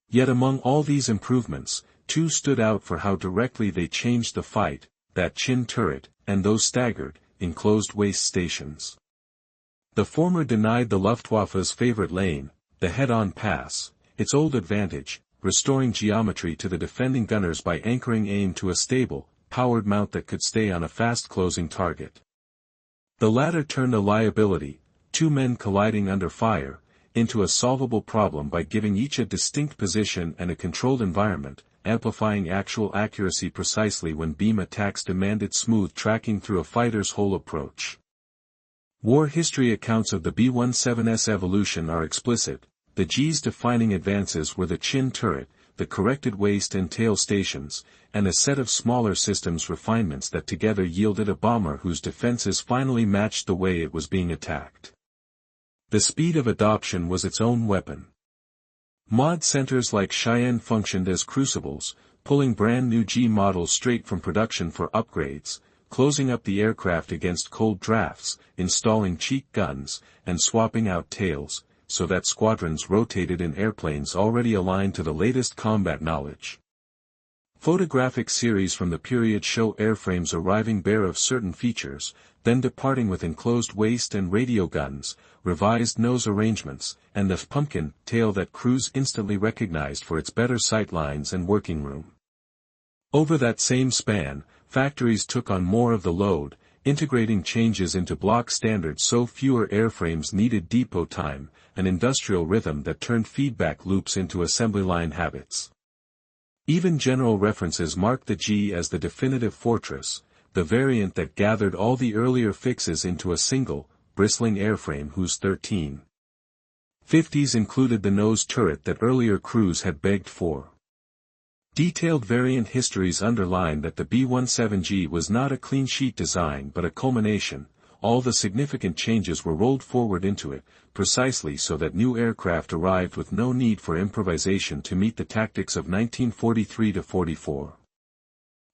Yet among all these improvements, two stood out for how directly they changed the fight, that chin turret, and those staggered, enclosed waist stations. The former denied the Luftwaffe's favorite lane, the head-on pass, its old advantage, restoring geometry to the defending gunners by anchoring aim to a stable, powered mount that could stay on a fast-closing target. The latter turned a liability, two men colliding under fire, into a solvable problem by giving each a distinct position and a controlled environment, amplifying actual accuracy precisely when beam attacks demanded smooth tracking through a fighter's whole approach. War history accounts of the B-17's evolution are explicit. The G's defining advances were the chin turret, the corrected waist and tail stations, and a set of smaller systems refinements that together yielded a bomber whose defenses finally matched the way it was being attacked. The speed of adoption was its own weapon. Mod centers like Cheyenne functioned as crucibles, pulling brand new G models straight from production for upgrades, closing up the aircraft against cold drafts, installing cheek guns, and swapping out tails, so that squadrons rotated in airplanes already aligned to the latest combat knowledge. Photographic series from the period show airframes arriving bare of certain features, then departing with enclosed waist and radio guns, revised nose arrangements, and the pumpkin tail that crews instantly recognized for its better sight lines and working room. Over that same span, factories took on more of the load, integrating changes into block standards so fewer airframes needed depot time, an industrial rhythm that turned feedback loops into assembly line habits. Even general references marked the G as the definitive fortress, the variant that gathered all the earlier fixes into a single, bristling airframe whose 1350s included the nose turret that earlier crews had begged for. Detailed variant histories underline that the B-17G was not a clean sheet design but a culmination. All the significant changes were rolled forward into it, precisely so that new aircraft arrived with no need for improvisation to meet the tactics of 1943-44.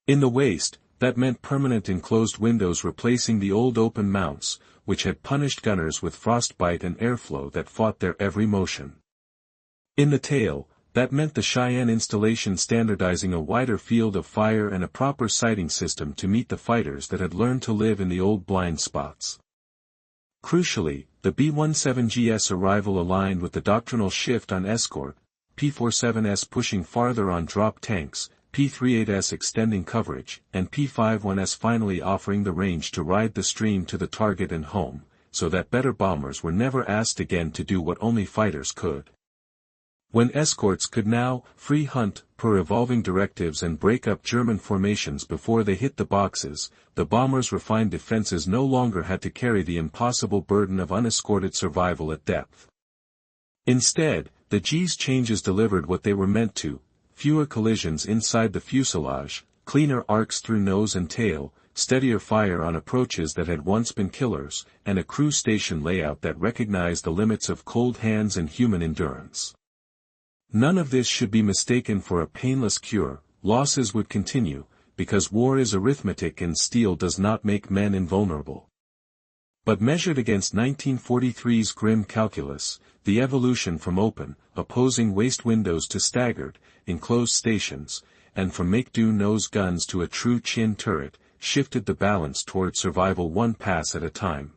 In the waist, that meant permanent enclosed windows replacing the old open mounts, which had punished gunners with frostbite and airflow that fought their every motion. In the tail, that meant the Cheyenne installation standardizing a wider field of fire and a proper sighting system to meet the fighters that had learned to live in the old blind spots. Crucially, the B-17G's arrival aligned with the doctrinal shift on Escort, P-47s pushing farther on drop tanks, P-38S extending coverage, and P-51S finally offering the range to ride the stream to the target and home, so that better bombers were never asked again to do what only fighters could. When escorts could now free hunt per evolving directives and break up German formations before they hit the boxes, the bombers' refined defenses no longer had to carry the impossible burden of unescorted survival at depth. Instead, the G's changes delivered what they were meant to: fewer collisions inside the fuselage, cleaner arcs through nose and tail, steadier fire on approaches that had once been killers, and a crew station layout that recognized the limits of cold hands and human endurance. None of this should be mistaken for a painless cure. Losses would continue, because war is arithmetic and steel does not make men invulnerable. But measured against 1943's grim calculus, the evolution from open, opposing waist windows to staggered, enclosed stations, and from make-do nose guns to a true chin turret, shifted the balance toward survival one pass at a time.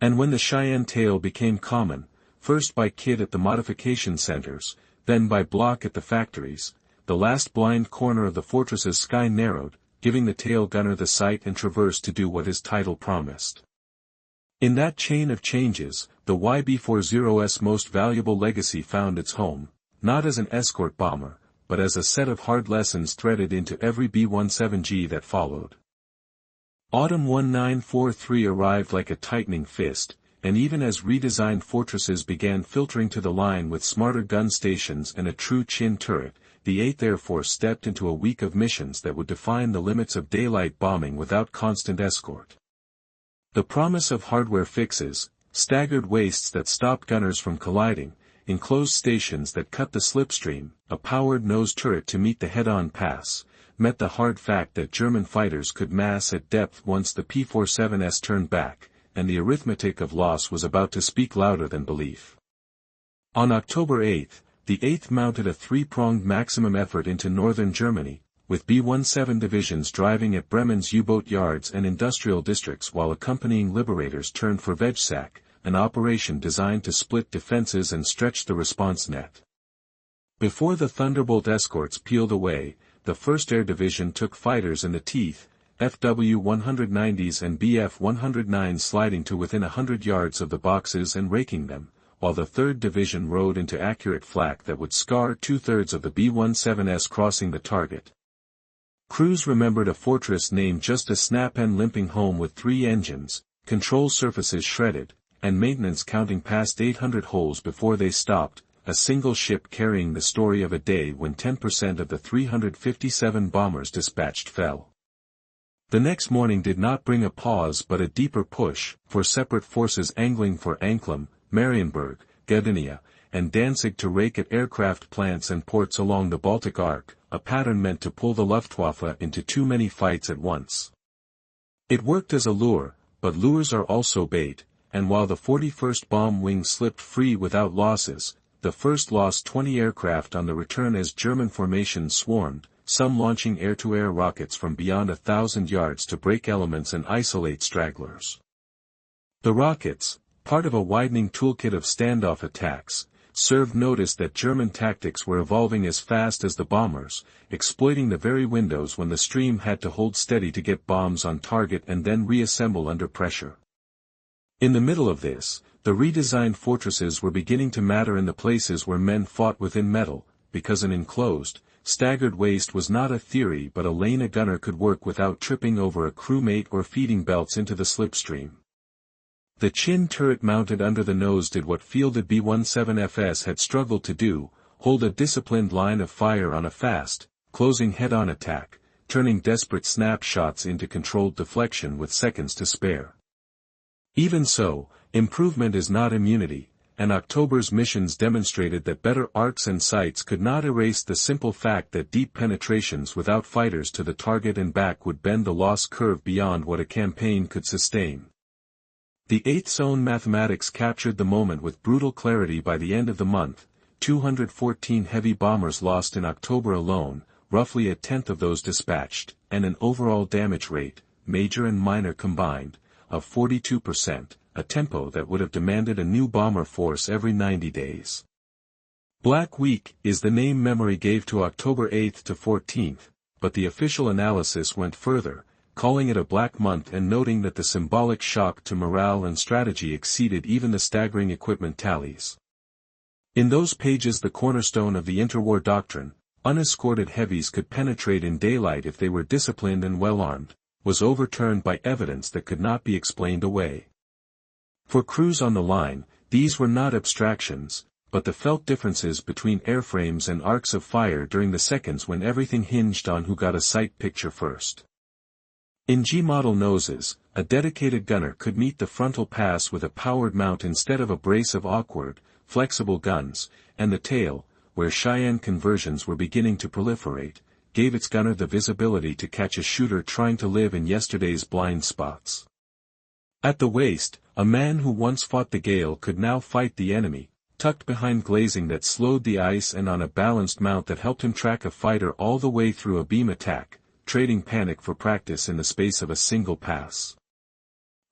And when the Cheyenne tail became common, first by kit at the modification centers, then by block at the factories, the last blind corner of the fortress's sky narrowed, giving the tail gunner the sight and traverse to do what his title promised. In that chain of changes, the YB-40's most valuable legacy found its home, not as an escort bomber, but as a set of hard lessons threaded into every B-17G that followed. Autumn 1943 arrived like a tightening fist, and even as redesigned fortresses began filtering to the line with smarter gun stations and a true chin turret, the 8th Air Force stepped into a week of missions that would define the limits of daylight bombing without constant escort. The promise of hardware fixes, staggered waists that stopped gunners from colliding, enclosed stations that cut the slipstream, a powered nose turret to meet the head-on pass, met the hard fact that German fighters could mass at depth once the P-47S turned back, and the arithmetic of loss was about to speak louder than belief. On October 8, the 8th mounted a three-pronged maximum effort into northern Germany, with B-17 divisions driving at Bremen's U-boat yards and industrial districts while accompanying liberators turned for Vegsack, an operation designed to split defenses and stretch the response net. Before the Thunderbolt escorts peeled away, the 1st Air Division took fighters in the teeth, FW-190s and BF-109s sliding to within 100 yards of the boxes and raking them, while the 3rd Division rode into accurate flak that would scar 2/3 of the B-17S crossing the target. Crews remembered a fortress named just a snap and limping home with 3 engines, control surfaces shredded, and maintenance counting past 800 holes before they stopped, a single ship carrying the story of a day when 10% of the 357 bombers dispatched fell. The next morning did not bring a pause but a deeper push, for separate forces angling for Anklam, Marienburg, Gdynia, and Danzig to rake at aircraft plants and ports along the Baltic Arc, a pattern meant to pull the Luftwaffe into too many fights at once. It worked as a lure, but lures are also bait, and while the 41st Bomb Wing slipped free without losses, the 1st lost 20 aircraft on the return as German formations swarmed, some launching air-to-air rockets from beyond 1,000 yards to break elements and isolate stragglers. The rockets, part of a widening toolkit of standoff attacks, served notice that German tactics were evolving as fast as the bombers, exploiting the very windows when the stream had to hold steady to get bombs on target and then reassemble under pressure. In the middle of this, the redesigned fortresses were beginning to matter in the places where men fought within metal, because an enclosed, staggered waist was not a theory but a lane a gunner could work without tripping over a crewmate or feeding belts into the slipstream. The chin turret mounted under the nose did what fielded B-17FS had struggled to do, hold a disciplined line of fire on a fast, closing head-on attack, turning desperate snapshots into controlled deflection with seconds to spare. Even so, improvement is not immunity, and October's missions demonstrated that better arcs and sights could not erase the simple fact that deep penetrations without fighters to the target and back would bend the loss curve beyond what a campaign could sustain. The 8th's own mathematics captured the moment with brutal clarity. By the end of the month, 214 heavy bombers lost in October alone, roughly a tenth of those dispatched, and an overall damage rate, major and minor combined, of 42%. A tempo that would have demanded a new bomber force every 90 days. Black Week is the name memory gave to October 8 to 14th, but the official analysis went further, calling it a black month and noting that the symbolic shock to morale and strategy exceeded even the staggering equipment tallies. In those pages, the cornerstone of the interwar doctrine, unescorted heavies could penetrate in daylight if they were disciplined and well-armed, was overturned by evidence that could not be explained away. For crews on the line, these were not abstractions, but the felt differences between airframes and arcs of fire during the seconds when everything hinged on who got a sight picture first. In G-model noses, a dedicated gunner could meet the frontal pass with a powered mount instead of a brace of awkward, flexible guns, and the tail, where Cheyenne conversions were beginning to proliferate, gave its gunner the visibility to catch a shooter trying to live in yesterday's blind spots. At the waist, a man who once fought the gale could now fight the enemy, tucked behind glazing that slowed the ice and on a balanced mount that helped him track a fighter all the way through a beam attack, trading panic for practice in the space of a single pass.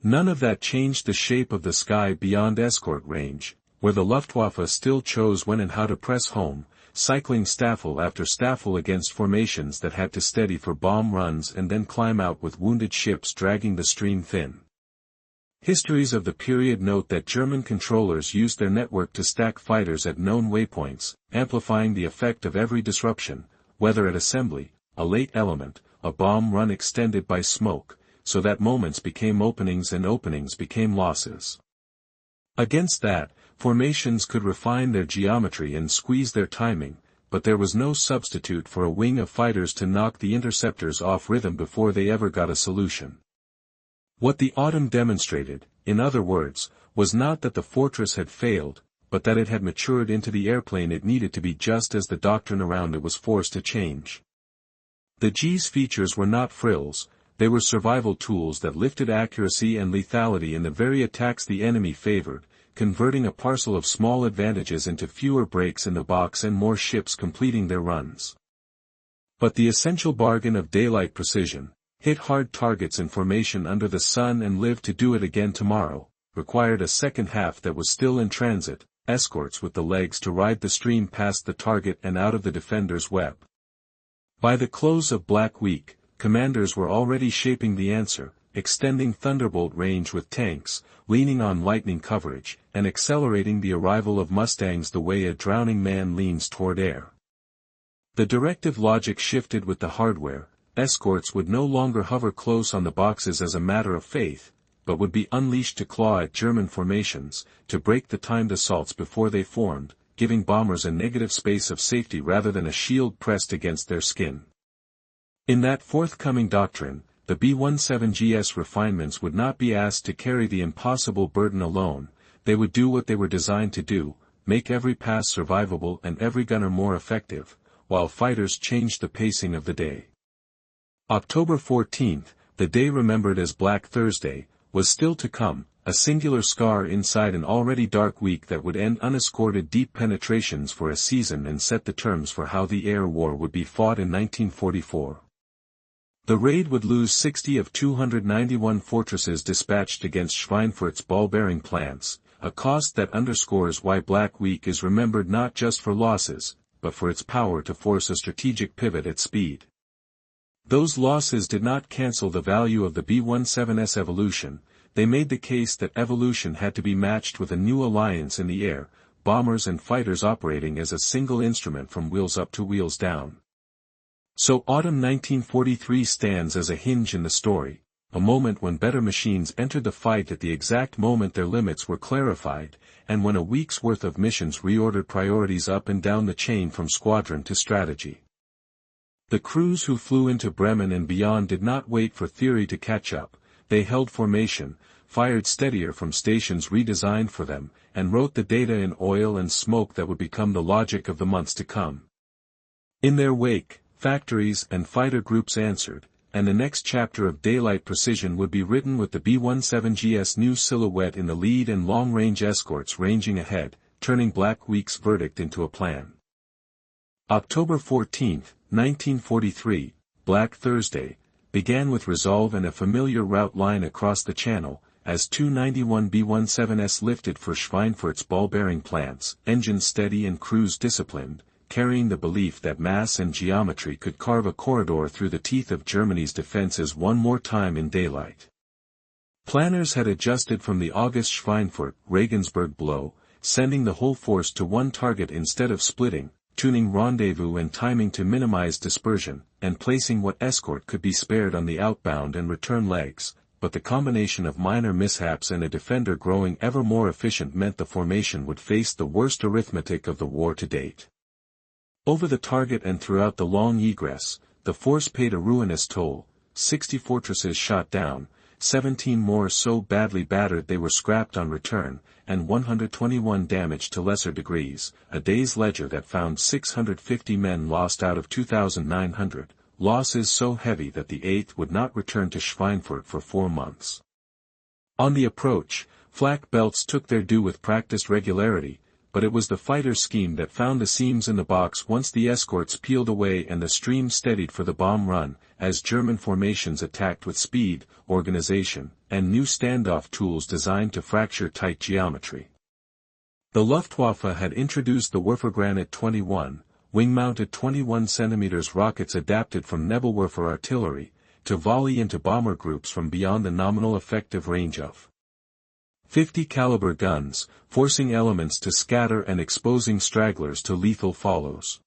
None of that changed the shape of the sky beyond escort range, where the Luftwaffe still chose when and how to press home, cycling staffel after staffel against formations that had to steady for bomb runs and then climb out with wounded ships dragging the stream thin. Histories of the period note that German controllers used their network to stack fighters at known waypoints, amplifying the effect of every disruption, whether at assembly, a late element, a bomb run extended by smoke, so that moments became openings and openings became losses. Against that, formations could refine their geometry and squeeze their timing, but there was no substitute for a wing of fighters to knock the interceptors off rhythm before they ever got a solution. What the autumn demonstrated, in other words, was not that the fortress had failed, but that it had matured into the airplane it needed to be just as the doctrine around it was forced to change. The G's features were not frills, they were survival tools that lifted accuracy and lethality in the very attacks the enemy favored, converting a parcel of small advantages into fewer breaks in the box and more ships completing their runs. But the essential bargain of daylight precision, hit hard targets in formation under the sun and live to do it again tomorrow, required a second half that was still in transit, escorts with the legs to ride the stream past the target and out of the defender's web. By the close of Black Week, commanders were already shaping the answer, extending Thunderbolt range with tanks, leaning on lightning coverage, and accelerating the arrival of Mustangs the way a drowning man leans toward air. The directive logic shifted with the hardware. Escorts would no longer hover close on the boxes as a matter of faith, but would be unleashed to claw at German formations, to break the timed assaults before they formed, giving bombers a negative space of safety rather than a shield pressed against their skin. In that forthcoming doctrine, the B-17G's refinements would not be asked to carry the impossible burden alone, they would do what they were designed to do, make every pass survivable and every gunner more effective, while fighters changed the pacing of the day. October 14th, the day remembered as Black Thursday, was still to come, a singular scar inside an already dark week that would end unescorted deep penetrations for a season and set the terms for how the air war would be fought in 1944. The raid would lose 60 of 291 fortresses dispatched against Schweinfurt's ball-bearing plants, a cost that underscores why Black Week is remembered not just for losses, but for its power to force a strategic pivot at speed. Those losses did not cancel the value of the B-17's evolution, they made the case that evolution had to be matched with a new alliance in the air, bombers and fighters operating as a single instrument from wheels up to wheels down. So autumn 1943 stands as a hinge in the story, a moment when better machines entered the fight at the exact moment their limits were clarified, and when a week's worth of missions reordered priorities up and down the chain from squadron to strategy. The crews who flew into Bremen and beyond did not wait for theory to catch up, they held formation, fired steadier from stations redesigned for them, and wrote the data in oil and smoke that would become the logic of the months to come. In their wake, factories and fighter groups answered, and the next chapter of daylight precision would be written with the B-17G's new silhouette in the lead and long-range escorts ranging ahead, turning Black Week's verdict into a plan. October 14, 1943, Black Thursday, began with resolve and a familiar route line across the Channel, as Tu-91 B-17s lifted for Schweinfurt's ball-bearing plants, engines steady and crews disciplined, carrying the belief that mass and geometry could carve a corridor through the teeth of Germany's defenses one more time in daylight. Planners had adjusted from the August Schweinfurt-Regensburg blow, sending the whole force to one target instead of splitting, tuning rendezvous and timing to minimize dispersion, and placing what escort could be spared on the outbound and return legs, but the combination of minor mishaps and a defender growing ever more efficient meant the formation would face the worst arithmetic of the war to date. Over the target and throughout the long egress, the force paid a ruinous toll, 60 fortresses shot down, 17 more so badly battered they were scrapped on return, and 121 damaged to lesser degrees, a day's ledger that found 650 men lost out of 2,900, losses so heavy that the 8th would not return to Schweinfurt for 4 months. On the approach, flak belts took their due with practiced regularity, but it was the fighter's scheme that found the seams in the box once the escorts peeled away and the stream steadied for the bomb run, as German formations attacked with speed, organization, and new standoff tools designed to fracture tight geometry. The Luftwaffe had introduced the Werfergranit 21, wing-mounted 21 cm rockets adapted from Nebelwerfer artillery, to volley into bomber groups from beyond the nominal effective range of 50 caliber guns, forcing elements to scatter and exposing stragglers to lethal follows.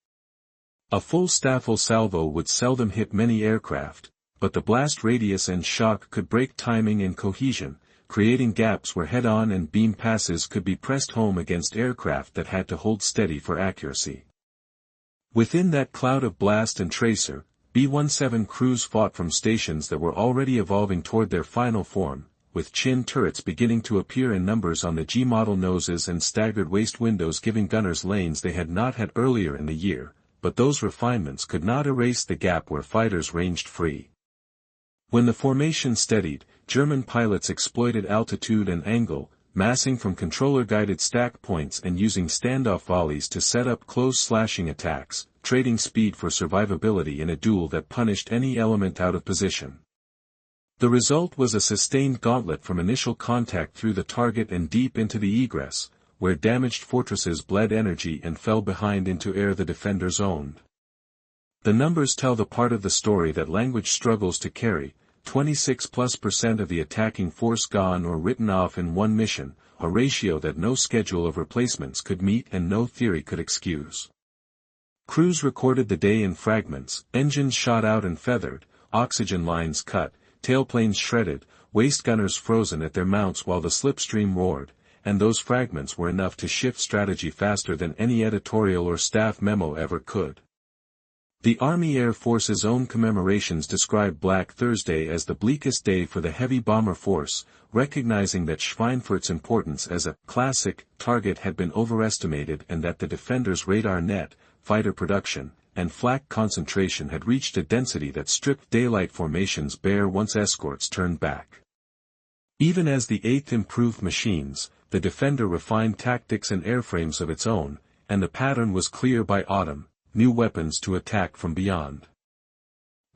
A full staffel salvo would seldom hit many aircraft, but the blast radius and shock could break timing and cohesion, creating gaps where head-on and beam passes could be pressed home against aircraft that had to hold steady for accuracy. Within that cloud of blast and tracer, B-17 crews fought from stations that were already evolving toward their final form, with chin turrets beginning to appear in numbers on the G-model noses and staggered waist windows giving gunners lanes they had not had earlier in the year, but those refinements could not erase the gap where fighters ranged free. When the formation steadied, German pilots exploited altitude and angle, massing from controller-guided stack points and using standoff volleys to set up close slashing attacks, trading speed for survivability in a duel that punished any element out of position. The result was a sustained gauntlet from initial contact through the target and deep into the egress, where damaged fortresses bled energy and fell behind into air the defenders owned. The numbers tell the part of the story that language struggles to carry, 26+% of the attacking force gone or written off in one mission, a ratio that no schedule of replacements could meet and no theory could excuse. Crews recorded the day in fragments, engines shot out and feathered, oxygen lines cut, tailplanes shredded, waist gunners frozen at their mounts while the slipstream roared, and those fragments were enough to shift strategy faster than any editorial or staff memo ever could. The Army Air Force's own commemorations describe Black Thursday as the bleakest day for the heavy bomber force, recognizing that Schweinfurt's importance as a classic target had been overestimated and that the defenders' radar net, fighter production, and flak concentration had reached a density that stripped daylight formations bare once escorts turned back. Even as the 8th improved machines, the defender refined tactics and airframes of its own, and the pattern was clear by autumn, new weapons to attack from beyond.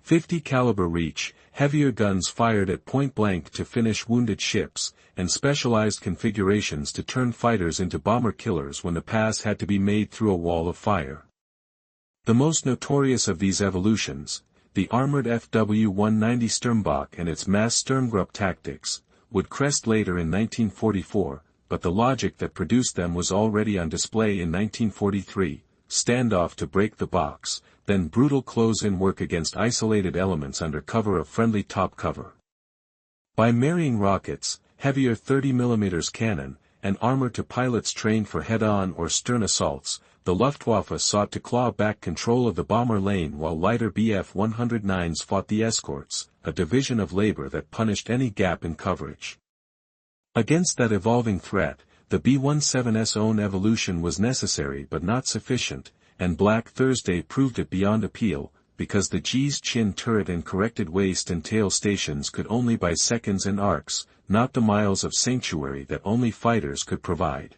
50 caliber reach, heavier guns fired at point blank to finish wounded ships, and specialized configurations to turn fighters into bomber killers when the pass had to be made through a wall of fire. The most notorious of these evolutions, the armored FW-190 Sturmbach and its mass Sturmgruppe tactics, would crest later in 1944, but the logic that produced them was already on display in 1943, standoff to break the box, then brutal close-in work against isolated elements under cover of friendly top cover. By marrying rockets, heavier 30mm cannon, and armor to pilots trained for head-on or stern assaults, the Luftwaffe sought to claw back control of the bomber lane while lighter Bf-109s fought the escorts, a division of labor that punished any gap in coverage. Against that evolving threat, the B-17's own evolution was necessary but not sufficient, and Black Thursday proved it beyond appeal, because the G's chin turret and corrected waist and tail stations could only buy seconds and arcs, not the miles of sanctuary that only fighters could provide.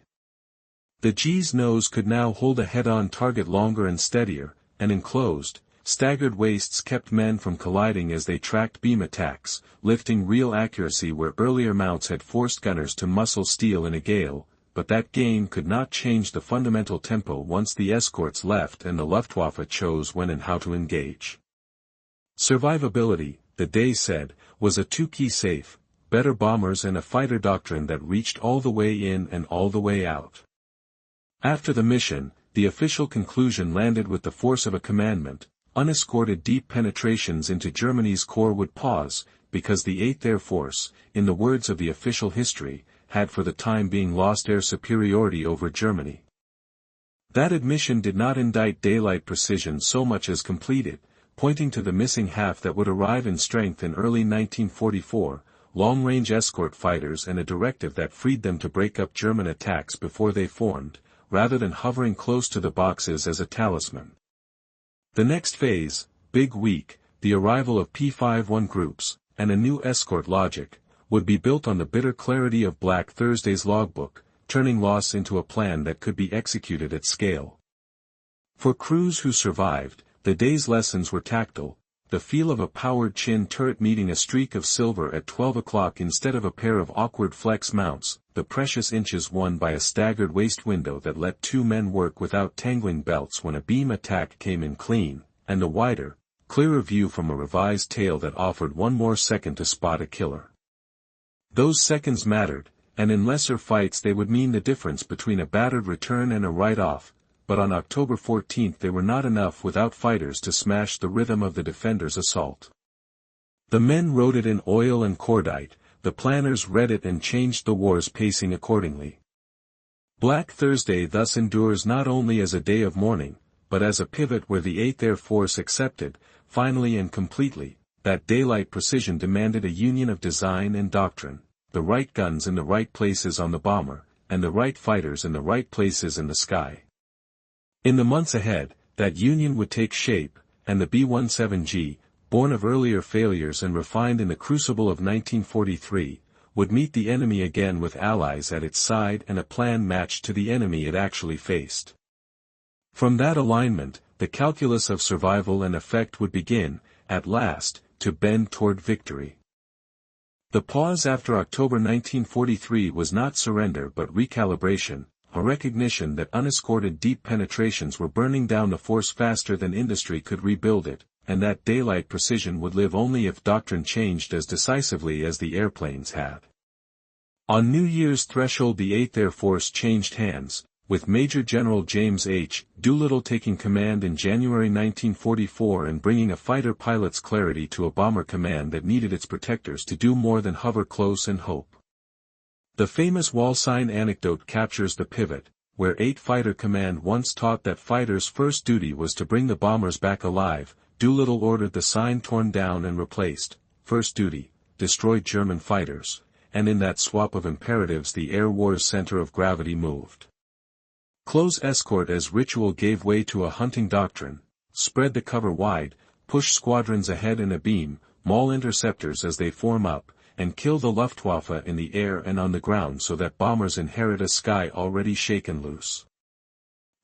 The G's nose could now hold a head-on target longer and steadier, and enclosed, staggered waists kept men from colliding as they tracked beam attacks, lifting real accuracy where earlier mounts had forced gunners to muscle steel in a gale, but that gain could not change the fundamental tempo once the escorts left and the Luftwaffe chose when and how to engage. Survivability, the day said, was a two-key safe, better bombers and a fighter doctrine that reached all the way in and all the way out. After the mission, the official conclusion landed with the force of a commandment: unescorted deep penetrations into Germany's core would pause, because the 8th Air Force, in the words of the official history, had for the time being lost air superiority over Germany. That admission did not indict daylight precision so much as complete it, pointing to the missing half that would arrive in strength in early 1944, long-range escort fighters and a directive that freed them to break up German attacks before they formed, rather than hovering close to the boxes as a talisman. The next phase, Big Week, the arrival of P-51 groups, and a new escort logic, would be built on the bitter clarity of Black Thursday's logbook, turning loss into a plan that could be executed at scale. For crews who survived, the day's lessons were tactile: the feel of a powered chin turret meeting a streak of silver at 12 o'clock instead of a pair of awkward flex mounts, the precious inches won by a staggered waist window that let two men work without tangling belts when a beam attack came in clean, and the wider, clearer view from a revised tail that offered one more second to spot a killer. Those seconds mattered, and in lesser fights they would mean the difference between a battered return and a write-off, but on October 14 they were not enough without fighters to smash the rhythm of the defenders' assault. The men wrote it in oil and cordite, the planners read it and changed the war's pacing accordingly. Black Thursday thus endures not only as a day of mourning, but as a pivot where the 8th Air Force accepted, finally and completely, that daylight precision demanded a union of design and doctrine, the right guns in the right places on the bomber, and the right fighters in the right places in the sky. In the months ahead, that union would take shape, and the B-17G, born of earlier failures and refined in the crucible of 1943, would meet the enemy again with allies at its side and a plan matched to the enemy it actually faced. From that alignment, the calculus of survival and effect would begin, at last, to bend toward victory. The pause after October 1943 was not surrender but recalibration, a recognition that unescorted deep penetrations were burning down the force faster than industry could rebuild it, and that daylight precision would live only if doctrine changed as decisively as the airplanes had. On New Year's threshold the 8th Air Force changed hands, with Major General James H. Doolittle taking command in January 1944 and bringing a fighter pilot's clarity to a bomber command that needed its protectors to do more than hover close and hope. The famous wall sign anecdote captures the pivot, where 8 Fighter Command once taught that fighters' first duty was to bring the bombers back alive. Doolittle ordered the sign torn down and replaced, first duty, destroy German fighters, and in that swap of imperatives the air war's center of gravity moved. Close escort as ritual gave way to a hunting doctrine, spread the cover wide, push squadrons ahead in a beam, maul interceptors as they form up, and kill the Luftwaffe in the air and on the ground so that bombers inherit a sky already shaken loose.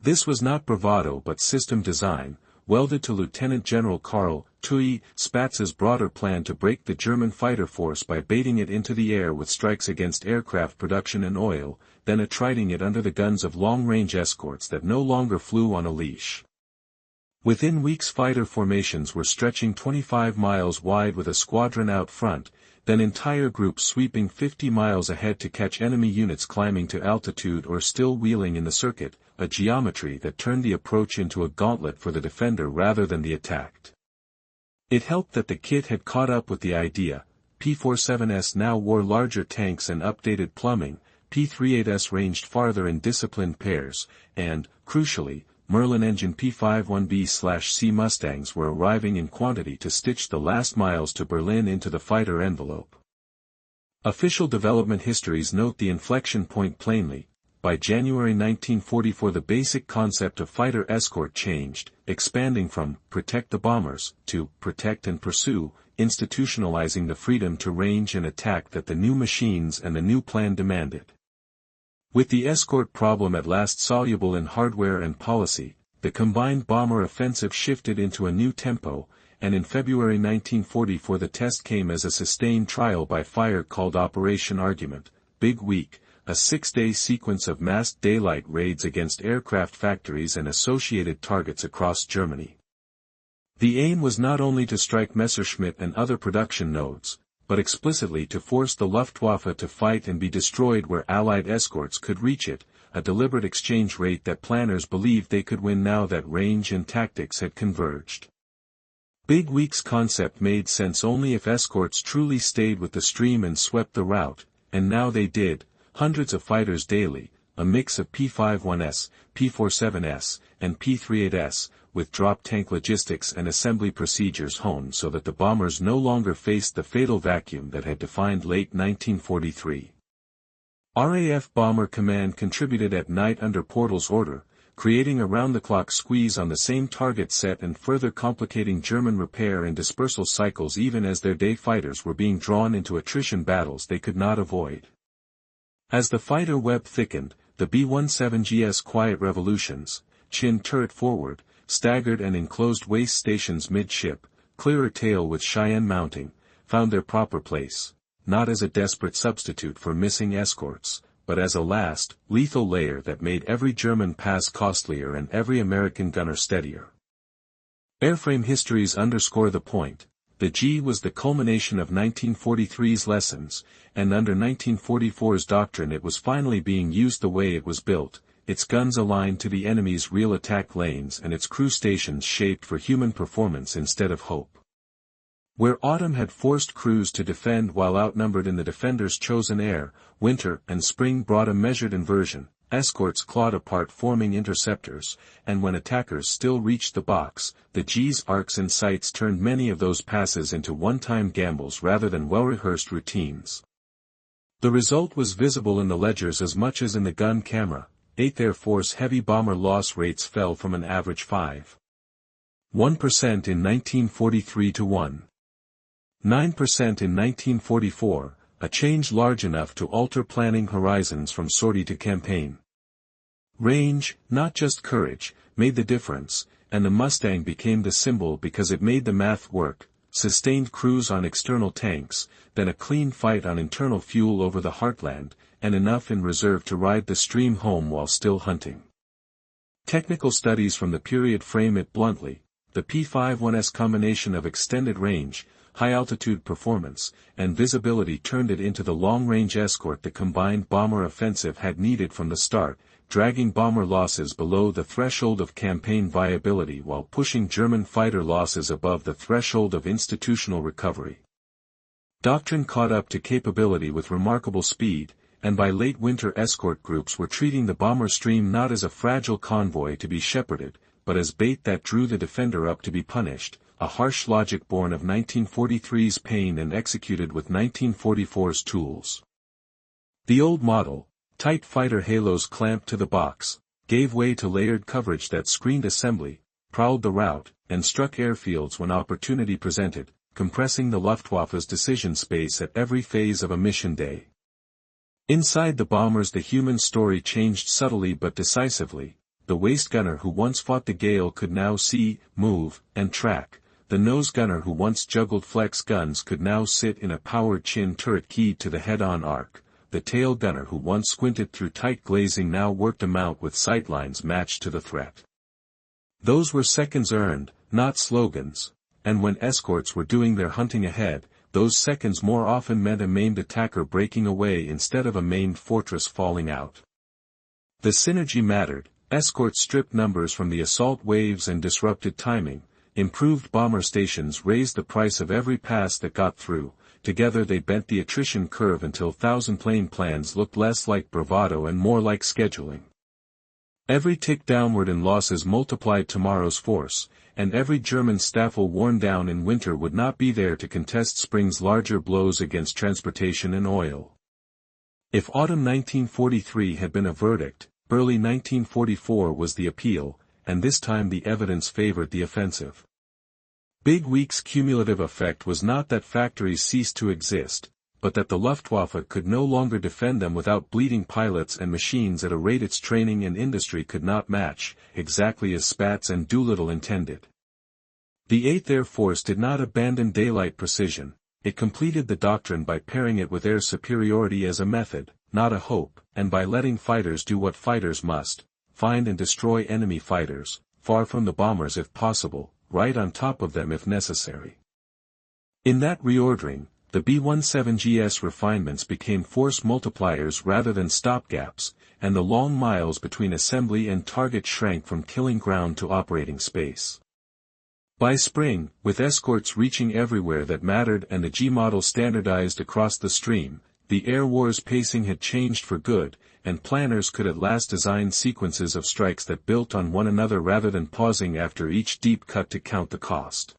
This was not bravado but system design, welded to Lieutenant General Karl Tui Spatz's broader plan to break the German fighter force by baiting it into the air with strikes against aircraft production and oil, then attriting it under the guns of long-range escorts that no longer flew on a leash. Within weeks fighter formations were stretching 25 miles wide with a squadron out front, then entire groups sweeping 50 miles ahead to catch enemy units climbing to altitude or still wheeling in the circuit, a geometry that turned the approach into a gauntlet for the defender rather than the attacked. It helped that the kit had caught up with the idea. P-47s now wore larger tanks and updated plumbing, P-38s ranged farther in disciplined pairs, and, crucially, Merlin engine P-51B/C Mustangs were arriving in quantity to stitch the last miles to Berlin into the fighter envelope. Official development histories note the inflection point plainly. By January 1944 the basic concept of fighter escort changed, expanding from protect the bombers to protect and pursue, institutionalizing the freedom to range and attack that the new machines and the new plan demanded. With the escort problem at last soluble in hardware and policy, the combined bomber offensive shifted into a new tempo, and in February 1944 the test came as a sustained trial by fire called Operation Argument, Big Week, a 6-day sequence of massed daylight raids against aircraft factories and associated targets across Germany. The aim was not only to strike Messerschmitt and other production nodes, but explicitly to force the Luftwaffe to fight and be destroyed where Allied escorts could reach it, a deliberate exchange rate that planners believed they could win now that range and tactics had converged. Big Week's concept made sense only if escorts truly stayed with the stream and swept the route, and now they did, hundreds of fighters daily, a mix of P-51S, P-47S, and P-38S, with drop tank logistics and assembly procedures honed so that the bombers no longer faced the fatal vacuum that had defined late 1943. RAF Bomber Command contributed at night under Portal's order, creating a round-the-clock squeeze on the same target set and further complicating German repair and dispersal cycles even as their day fighters were being drawn into attrition battles they could not avoid. As the fighter web thickened, the B-17G's quiet revolutions, chin turret forward, staggered and enclosed waist stations midship, clearer tail with Cheyenne mounting, found their proper place, not as a desperate substitute for missing escorts, but as a last, lethal layer that made every German pass costlier and every American gunner steadier. Airframe histories underscore the point. The G was the culmination of 1943's lessons, and under 1944's doctrine it was finally being used the way it was built, its guns aligned to the enemy's real attack lanes and its crew stations shaped for human performance instead of hope. Where autumn had forced crews to defend while outnumbered in the defenders' chosen air, winter and spring brought a measured inversion, escorts clawed apart forming interceptors, and when attackers still reached the box, the G's arcs and sights turned many of those passes into one-time gambles rather than well-rehearsed routines. The result was visible in the ledgers as much as in the gun camera. 8th Air Force heavy bomber loss rates fell from an average 5.1% in 1943 to 1.9% in 1944, a change large enough to alter planning horizons from sortie to campaign. Range, not just courage, made the difference, and the Mustang became the symbol because it made the math work, sustained crews on external tanks, then a clean fight on internal fuel over the heartland, and enough in reserve to ride the stream home while still hunting. Technical studies from the period frame it bluntly. The P-51's combination of extended range, high-altitude performance, and visibility turned it into the long-range escort the combined bomber offensive had needed from the start, dragging bomber losses below the threshold of campaign viability while pushing German fighter losses above the threshold of institutional recovery. Doctrine caught up to capability with remarkable speed, and by late winter escort groups were treating the bomber stream not as a fragile convoy to be shepherded, but as bait that drew the defender up to be punished, a harsh logic born of 1943's pain and executed with 1944's tools. The old model, tight fighter halos clamped to the box, gave way to layered coverage that screened assembly, prowled the route, and struck airfields when opportunity presented, compressing the Luftwaffe's decision space at every phase of a mission day. Inside the bombers the human story changed subtly but decisively. The waist gunner who once fought the gale could now see, move, and track. The nose gunner who once juggled flex guns could now sit in a powered chin turret keyed to the head-on arc. The tail gunner who once squinted through tight glazing now worked a mount with sightlines matched to the threat. Those were seconds earned, not slogans, and when escorts were doing their hunting ahead, those seconds more often meant a maimed attacker breaking away instead of a maimed fortress falling out. The synergy mattered. Escorts stripped numbers from the assault waves and disrupted timing. Improved bomber stations raised the price of every pass that got through. Together they bent the attrition curve until thousand-plane plans looked less like bravado and more like scheduling. Every tick downward in losses multiplied tomorrow's force, and every German staffel worn down in winter would not be there to contest spring's larger blows against transportation and oil. If autumn 1943 had been a verdict, early 1944 was the appeal, and this time the evidence favored the offensive. Big Week's cumulative effect was not that factories ceased to exist, but that the Luftwaffe could no longer defend them without bleeding pilots and machines at a rate its training and industry could not match, exactly as Spaatz and Doolittle intended. The 8th Air Force did not abandon daylight precision. It completed the doctrine by pairing it with air superiority as a method, not a hope, and by letting fighters do what fighters must, find and destroy enemy fighters, far from the bombers if possible, right on top of them if necessary. In that reordering, the B-17G's refinements became force multipliers rather than stopgaps, and the long miles between assembly and target shrank from killing ground to operating space. By spring, with escorts reaching everywhere that mattered and the G model standardized across the stream, the air war's pacing had changed for good, and planners could at last design sequences of strikes that built on one another rather than pausing after each deep cut to count the cost.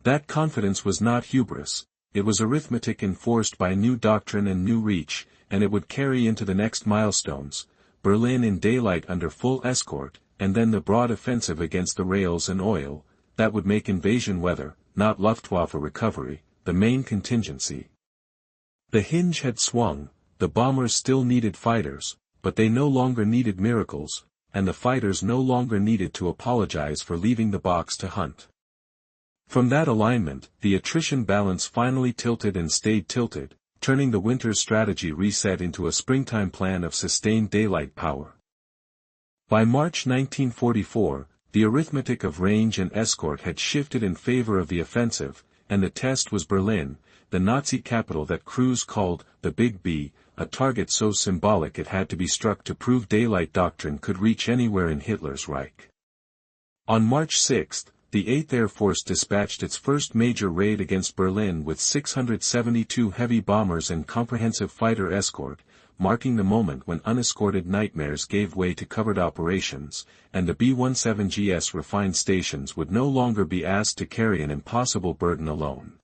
That confidence was not hubris, it was arithmetic enforced by new doctrine and new reach, and it would carry into the next milestones, Berlin in daylight under full escort, and then the broad offensive against the rails and oil, that would make invasion weather, not Luftwaffe recovery, the main contingency. The hinge had swung, the bombers still needed fighters, but they no longer needed miracles, and the fighters no longer needed to apologize for leaving the box to hunt. From that alignment, the attrition balance finally tilted and stayed tilted, turning the winter's strategy reset into a springtime plan of sustained daylight power. By March 1944, the arithmetic of range and escort had shifted in favor of the offensive, and the test was Berlin, the Nazi capital that crews called the Big B, a target so symbolic it had to be struck to prove daylight doctrine could reach anywhere in Hitler's Reich. On March 6, the 8th Air Force dispatched its first major raid against Berlin with 672 heavy bombers and comprehensive fighter escort, marking the moment when unescorted nightmares gave way to covered operations, and the B-17G's refined stations would no longer be asked to carry an impossible burden alone.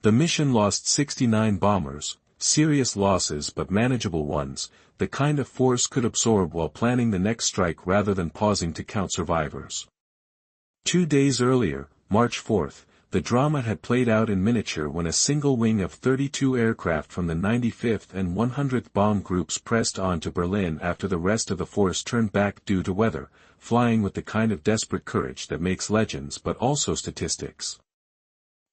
The mission lost 69 bombers, serious losses but manageable ones, the kind of force could absorb while planning the next strike rather than pausing to count survivors. 2 days earlier, March 4, the drama had played out in miniature when a single wing of 32 aircraft from the 95th and 100th Bomb Groups pressed on to Berlin after the rest of the force turned back due to weather, flying with the kind of desperate courage that makes legends but also statistics.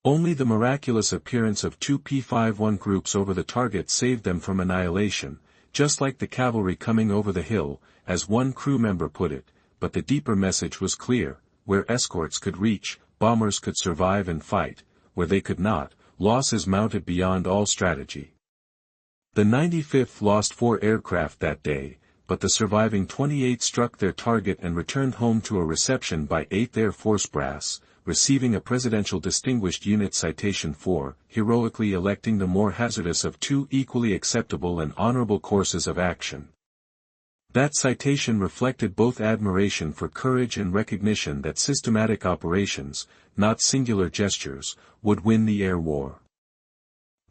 Only the miraculous appearance of 2 P-51 groups over the target saved them from annihilation, just like the cavalry coming over the hill, as one crew member put it, but the deeper message was clear: where escorts could reach, bombers could survive and fight; where they could not, losses mounted beyond all strategy. The 95th lost 4 aircraft that day, but the surviving 28 struck their target and returned home to a reception by 8th Air Force brass, receiving a Presidential Distinguished Unit Citation for heroically electing the more hazardous of 2 equally acceptable and honorable courses of action. That citation reflected both admiration for courage and recognition that systematic operations, not singular gestures, would win the air war.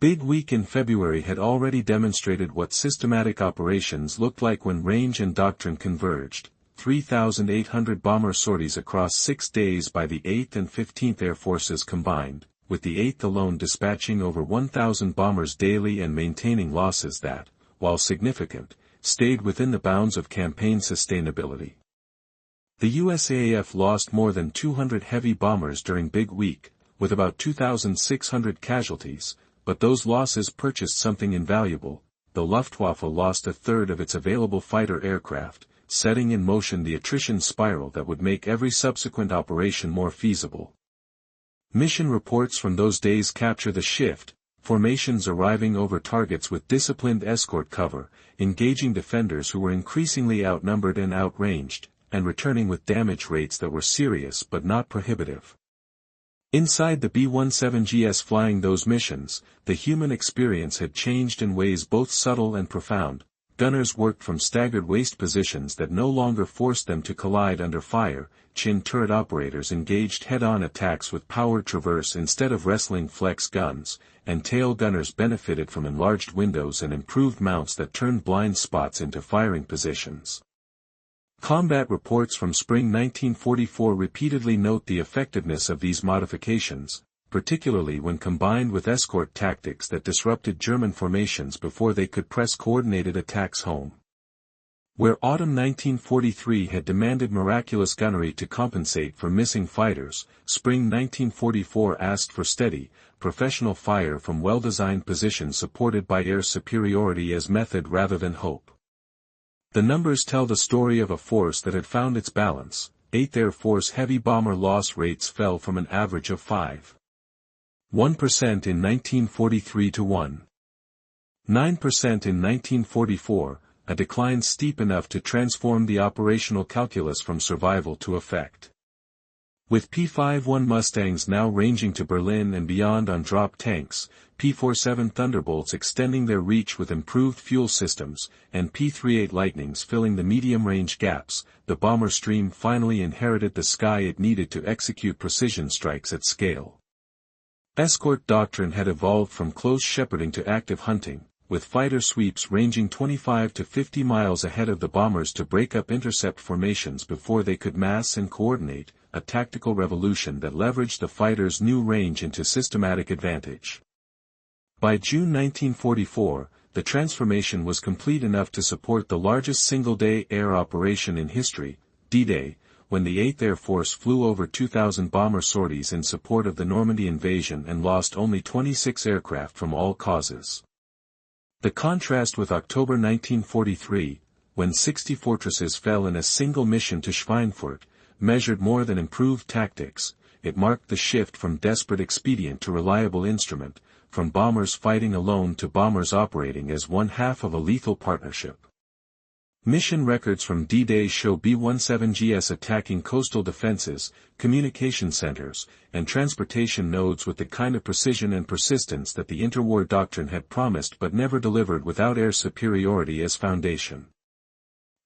Big Week in February had already demonstrated what systematic operations looked like when range and doctrine converged. 3,800 bomber sorties across 6 days by the 8th and 15th Air Forces combined, with the 8th alone dispatching over 1,000 bombers daily and maintaining losses that, while significant, stayed within the bounds of campaign sustainability. The USAAF lost more than 200 heavy bombers during Big Week, with about 2,600 casualties, but those losses purchased something invaluable. The Luftwaffe lost a third of its available fighter aircraft, setting in motion the attrition spiral that would make every subsequent operation more feasible. Mission reports from those days capture the shift: formations arriving over targets with disciplined escort cover, engaging defenders who were increasingly outnumbered and outranged, and returning with damage rates that were serious but not prohibitive. Inside the B-17Gs flying those missions, the human experience had changed in ways both subtle and profound. Gunners worked from staggered waist positions that no longer forced them to collide under fire, chin turret operators engaged head-on attacks with powered traverse instead of wrestling flex guns, and tail gunners benefited from enlarged windows and improved mounts that turned blind spots into firing positions. Combat reports from spring 1944 repeatedly note the effectiveness of these modifications. particularly when combined with escort tactics that disrupted German formations before they could press coordinated attacks home. Where autumn 1943 had demanded miraculous gunnery to compensate for missing fighters, spring 1944 asked for steady, professional fire from well-designed positions supported by air superiority as method rather than hope. The numbers tell the story of a force that had found its balance. 8th Air Force heavy bomber loss rates fell from an average of 5.1% in 1943 to 1.9% in 1944, a decline steep enough to transform the operational calculus from survival to effect. With P-51 Mustangs now ranging to Berlin and beyond on drop tanks, P-47 Thunderbolts extending their reach with improved fuel systems, and P-38 Lightnings filling the medium-range gaps, the bomber stream finally inherited the sky it needed to execute precision strikes at scale. Escort doctrine had evolved from close shepherding to active hunting, with fighter sweeps ranging 25 to 50 miles ahead of the bombers to break up intercept formations before they could mass and coordinate, a tactical revolution that leveraged the fighters' new range into systematic advantage. By June 1944, the transformation was complete enough to support the largest single-day air operation in history, D-Day, when the 8th Air Force flew over 2,000 bomber sorties in support of the Normandy invasion and lost only 26 aircraft from all causes. The contrast with October 1943, when 60 fortresses fell in a single mission to Schweinfurt, measured more than improved tactics. It marked the shift from desperate expedient to reliable instrument, from bombers fighting alone to bombers operating as one half of a lethal partnership. Mission records from D-Day show B-17Gs attacking coastal defenses, communication centers, and transportation nodes with the kind of precision and persistence that the interwar doctrine had promised but never delivered without air superiority as foundation.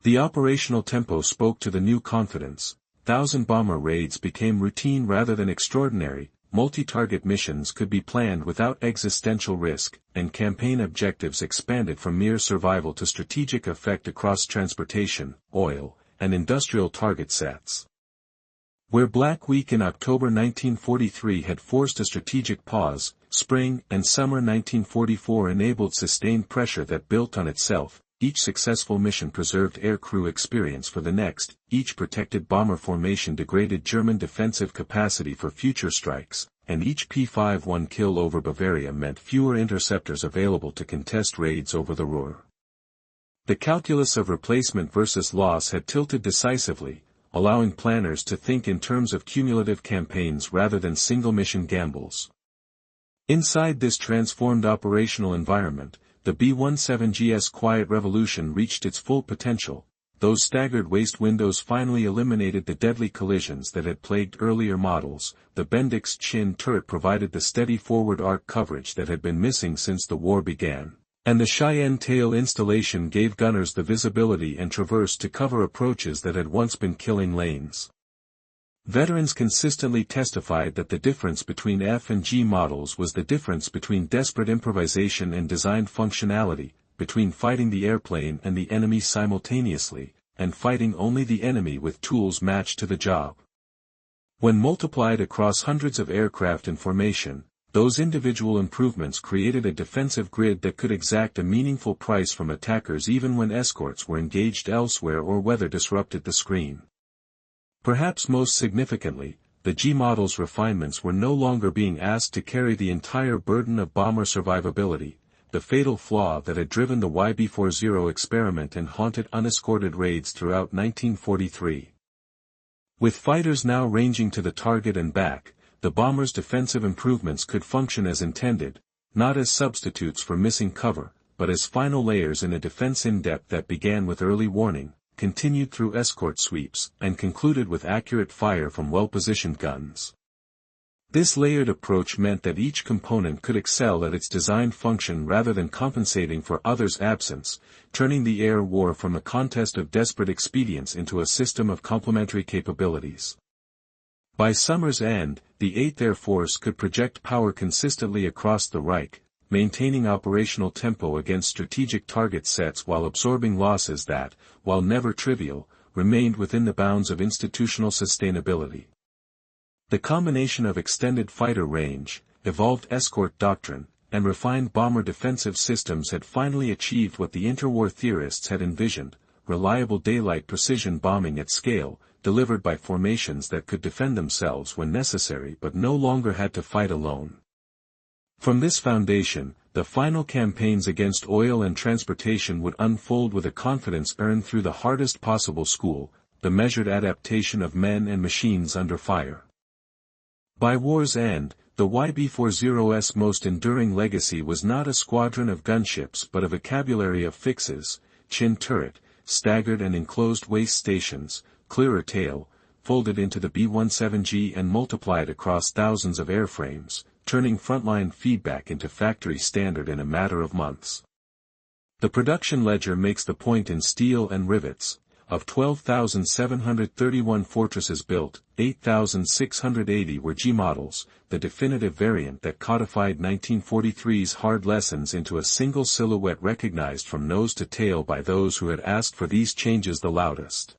The operational tempo spoke to the new confidence. 1,000 bomber raids became routine rather than extraordinary, multi-target missions could be planned without existential risk, and campaign objectives expanded from mere survival to strategic effect across transportation, oil, and industrial target sets. Where Black Week in October 1943 had forced a strategic pause, spring and summer 1944 enabled sustained pressure that built on itself. Each successful mission preserved aircrew experience for the next, each protected bomber formation degraded German defensive capacity for future strikes, and each P-51 kill over Bavaria meant fewer interceptors available to contest raids over the Ruhr. The calculus of replacement versus loss had tilted decisively, allowing planners to think in terms of cumulative campaigns rather than single-mission gambles. Inside this transformed operational environment, the B-17G's quiet revolution reached its full potential. Those staggered waist windows finally eliminated the deadly collisions that had plagued earlier models. The Bendix chin turret provided the steady forward arc coverage that had been missing since the war began, and the Cheyenne tail installation gave gunners the visibility and traverse to cover approaches that had once been killing lanes. Veterans consistently testified that the difference between F and G models was the difference between desperate improvisation and designed functionality, between fighting the airplane and the enemy simultaneously, and fighting only the enemy with tools matched to the job. When multiplied across hundreds of aircraft in formation, those individual improvements created a defensive grid that could exact a meaningful price from attackers even when escorts were engaged elsewhere or weather disrupted the screen. Perhaps most significantly, the G model's refinements were no longer being asked to carry the entire burden of bomber survivability, the fatal flaw that had driven the YB-40 experiment and haunted unescorted raids throughout 1943. With fighters now ranging to the target and back, the bomber's defensive improvements could function as intended, not as substitutes for missing cover, but as final layers in a defense in-depth that began with early warning, continued through escort sweeps, and concluded with accurate fire from well-positioned guns. This layered approach meant that each component could excel at its designed function rather than compensating for others' absence, turning the air war from a contest of desperate expedients into a system of complementary capabilities. By summer's end, the 8th Air Force could project power consistently across the Reich, maintaining operational tempo against strategic target sets while absorbing losses that, while never trivial, remained within the bounds of institutional sustainability. The combination of extended fighter range, evolved escort doctrine, and refined bomber defensive systems had finally achieved what the interwar theorists had envisioned: reliable daylight precision bombing at scale, delivered by formations that could defend themselves when necessary but no longer had to fight alone. From this foundation, the final campaigns against oil and transportation would unfold with a confidence earned through the hardest possible school, the measured adaptation of men and machines under fire. By war's end, the YB-40's most enduring legacy was not a squadron of gunships but a vocabulary of fixes: chin turret, staggered and enclosed waist stations, clearer tail, folded into the B-17G and multiplied across thousands of airframes, turning frontline feedback into factory standard in a matter of months. The production ledger makes the point in steel and rivets. Of 12,731 fortresses built, 8,680 were G models, the definitive variant that codified 1943's hard lessons into a single silhouette recognized from nose to tail by those who had asked for these changes the loudest.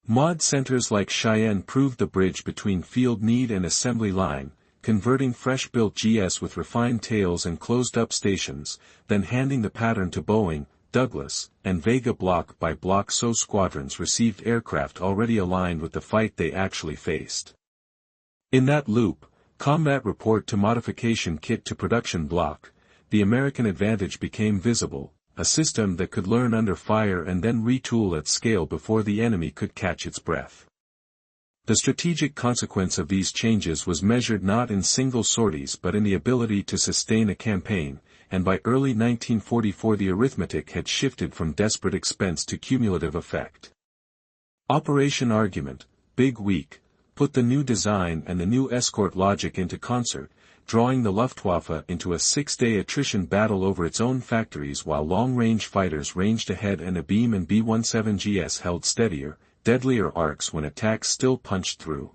Mod centers like Cheyenne proved the bridge between field need and assembly line, converting fresh-built GS with refined tails and closed-up stations, then handing the pattern to Boeing, Douglas, and Vega block by block, so squadrons received aircraft already aligned with the fight they actually faced. In that loop, combat report to modification kit to production block, the American advantage became visible, a system that could learn under fire and then retool at scale before the enemy could catch its breath. The strategic consequence of these changes was measured not in single sorties but in the ability to sustain a campaign, and by early 1944 the arithmetic had shifted from desperate expense to cumulative effect. Operation Argument, Big Week, put the new design and the new escort logic into concert, drawing the Luftwaffe into a 6-day attrition battle over its own factories while long-range fighters ranged ahead and Abeam and B-17Gs held steadier, deadlier arcs when attacks still punched through.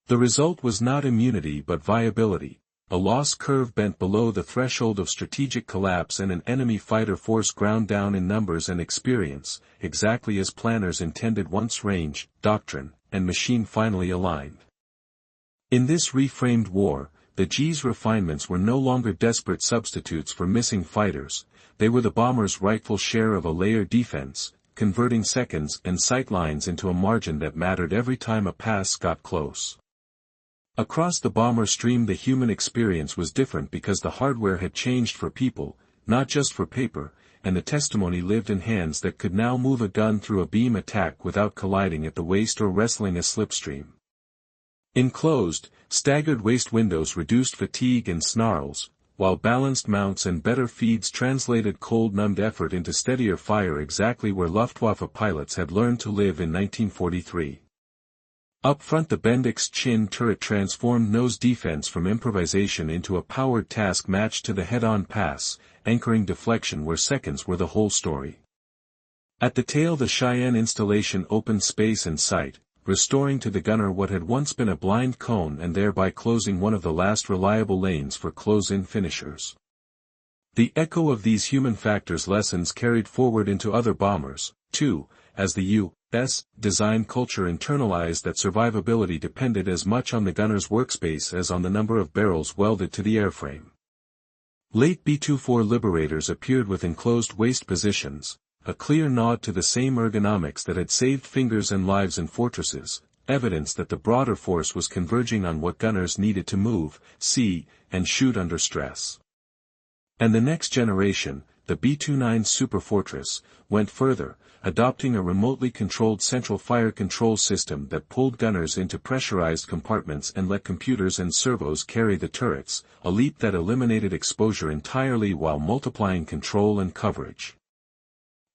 The result was not immunity but viability, a loss curve bent below the threshold of strategic collapse and an enemy fighter force ground down in numbers and experience, exactly as planners intended once range, doctrine, and machine finally aligned. In this reframed war, the G's refinements were no longer desperate substitutes for missing fighters, they were the bomber's rightful share of a layered defense, converting seconds and sight lines into a margin that mattered every time a pass got close. Across the bomber stream the human experience was different because the hardware had changed for people, not just for paper, and the testimony lived in hands that could now move a gun through a beam attack without colliding at the waist or wrestling a slipstream. Enclosed, staggered waist windows reduced fatigue and snarls, while balanced mounts and better feeds translated cold-numbed effort into steadier fire, exactly where Luftwaffe pilots had learned to live in 1943. Up front the Bendix chin turret transformed nose defense from improvisation into a powered task matched to the head-on pass, anchoring deflection where seconds were the whole story. At the tail the Cheyenne installation opened space and sight, restoring to the gunner what had once been a blind cone and thereby closing one of the last reliable lanes for close-in finishers. The echo of these human factors lessons carried forward into other bombers, too, as the U.S. design culture internalized that survivability depended as much on the gunner's workspace as on the number of barrels welded to the airframe. Late B-24 Liberators appeared with enclosed waist positions, a clear nod to the same ergonomics that had saved fingers and lives in fortresses, evidence that the broader force was converging on what gunners needed to move, see, and shoot under stress. And the next generation, the B-29 Superfortress, went further, adopting a remotely controlled central fire control system that pulled gunners into pressurized compartments and let computers and servos carry the turrets, a leap that eliminated exposure entirely while multiplying control and coverage.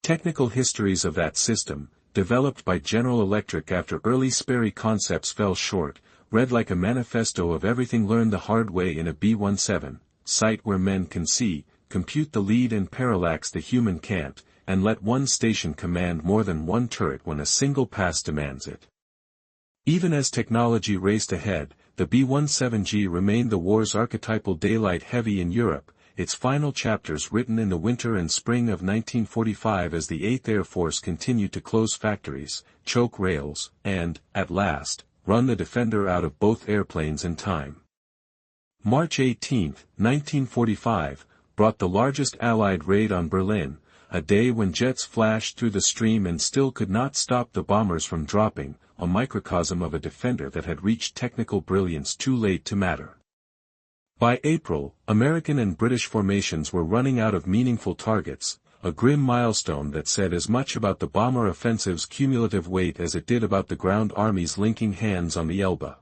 Technical histories of that system, developed by General Electric after early Sperry concepts fell short, read like a manifesto of everything learned the hard way in a B-17, sight where men can see, compute the lead and parallax the human can't, and let one station command more than one turret when a single pass demands it. Even as technology raced ahead, the B-17G remained the war's archetypal daylight heavy in Europe, its final chapters written in the winter and spring of 1945 as the 8th Air Force continued to close factories, choke rails, and, at last, run the defender out of both airplanes in time. March 18, 1945, brought the largest Allied raid on Berlin, a day when jets flashed through the stream and still could not stop the bombers from dropping, a microcosm of a defender that had reached technical brilliance too late to matter. By April, American and British formations were running out of meaningful targets, a grim milestone that said as much about the bomber offensive's cumulative weight as it did about the ground armies linking hands on the Elbe.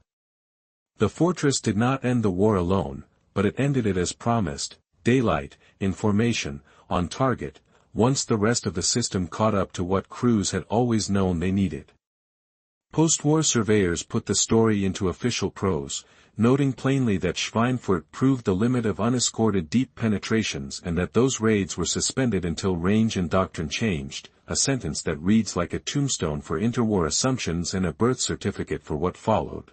The fortress did not end the war alone, but it ended it as promised, daylight, in formation, on target, once the rest of the system caught up to what crews had always known they needed. Post-war surveyors put the story into official prose, noting plainly that Schweinfurt proved the limit of unescorted deep penetrations and that those raids were suspended until range and doctrine changed, a sentence that reads like a tombstone for interwar assumptions and a birth certificate for what followed.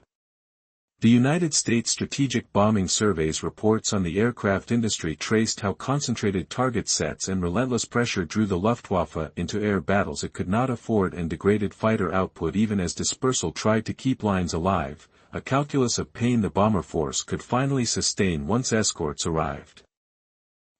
The United States Strategic Bombing Survey's reports on the aircraft industry traced how concentrated target sets and relentless pressure drew the Luftwaffe into air battles it could not afford and degraded fighter output even as dispersal tried to keep lines alive, a calculus of pain the bomber force could finally sustain once escorts arrived.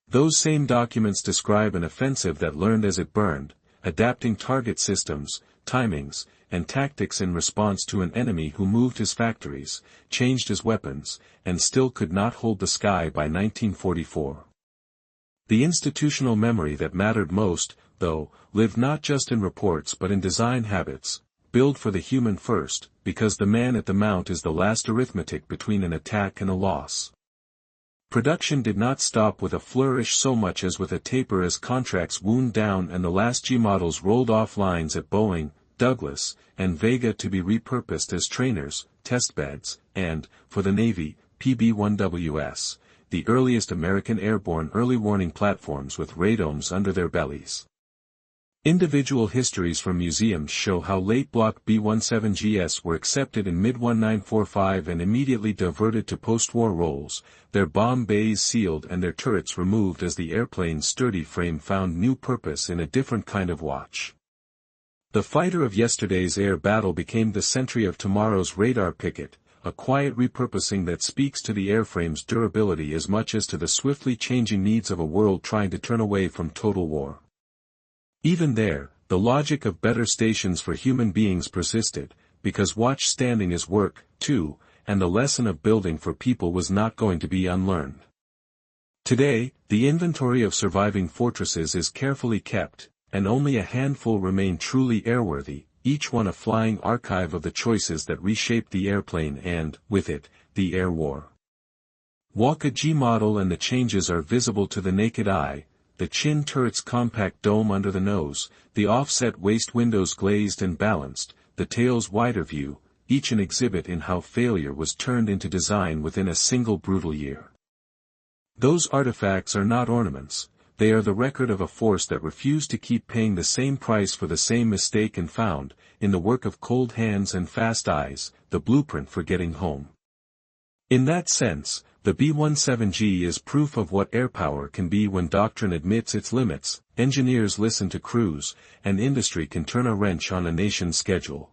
Those same documents describe an offensive that learned as it burned, adapting target systems, timings, and tactics in response to an enemy who moved his factories, changed his weapons, and still could not hold the sky by 1944. The institutional memory that mattered most, though, lived not just in reports but in design habits, build for the human first, because the man at the mount is the last arithmetic between an attack and a loss. Production did not stop with a flourish so much as with a taper as contracts wound down and the last G models rolled off lines at Boeing, Douglas, and Vega to be repurposed as trainers, testbeds, and, for the Navy, PB-1WS, the earliest American airborne early warning platforms with radomes under their bellies. Individual histories from museums show how late block B-17Gs were accepted in mid-1945 and immediately diverted to post-war roles, their bomb bays sealed and their turrets removed as the airplane's sturdy frame found new purpose in a different kind of watch. The fighter of yesterday's air battle became the sentry of tomorrow's radar picket, a quiet repurposing that speaks to the airframe's durability as much as to the swiftly changing needs of a world trying to turn away from total war. Even there, the logic of better stations for human beings persisted, because watch standing is work, too, and the lesson of building for people was not going to be unlearned. Today, the inventory of surviving fortresses is carefully kept, and only a handful remain truly airworthy, each one a flying archive of the choices that reshaped the airplane and, with it, the air war. Walk a G model and the changes are visible to the naked eye, the chin turret's compact dome under the nose, the offset waist windows glazed and balanced, the tail's wider view, each an exhibit in how failure was turned into design within a single brutal year. Those artifacts are not ornaments. They are the record of a force that refused to keep paying the same price for the same mistake and found, in the work of cold hands and fast eyes, the blueprint for getting home. In that sense, the B-17G is proof of what airpower can be when doctrine admits its limits, engineers listen to crews, and industry can turn a wrench on a nation's schedule.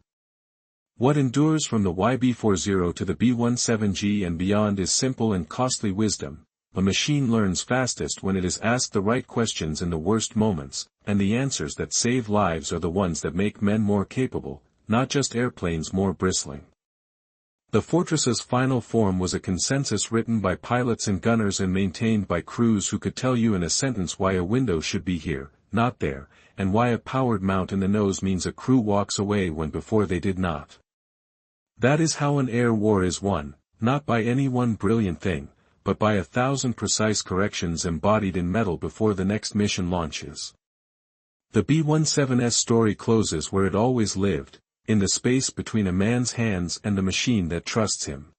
What endures from the YB-40 to the B-17G and beyond is simple and costly wisdom. A machine learns fastest when it is asked the right questions in the worst moments, and the answers that save lives are the ones that make men more capable, not just airplanes more bristling. The fortress's final form was a consensus written by pilots and gunners and maintained by crews who could tell you in a sentence why a window should be here, not there, and why a powered mount in the nose means a crew walks away when before they did not. That is how an air war is won, not by any one brilliant thing, but by 1,000 precise corrections embodied in metal before the next mission launches. The B-17's story closes where it always lived, in the space between a man's hands and the machine that trusts him.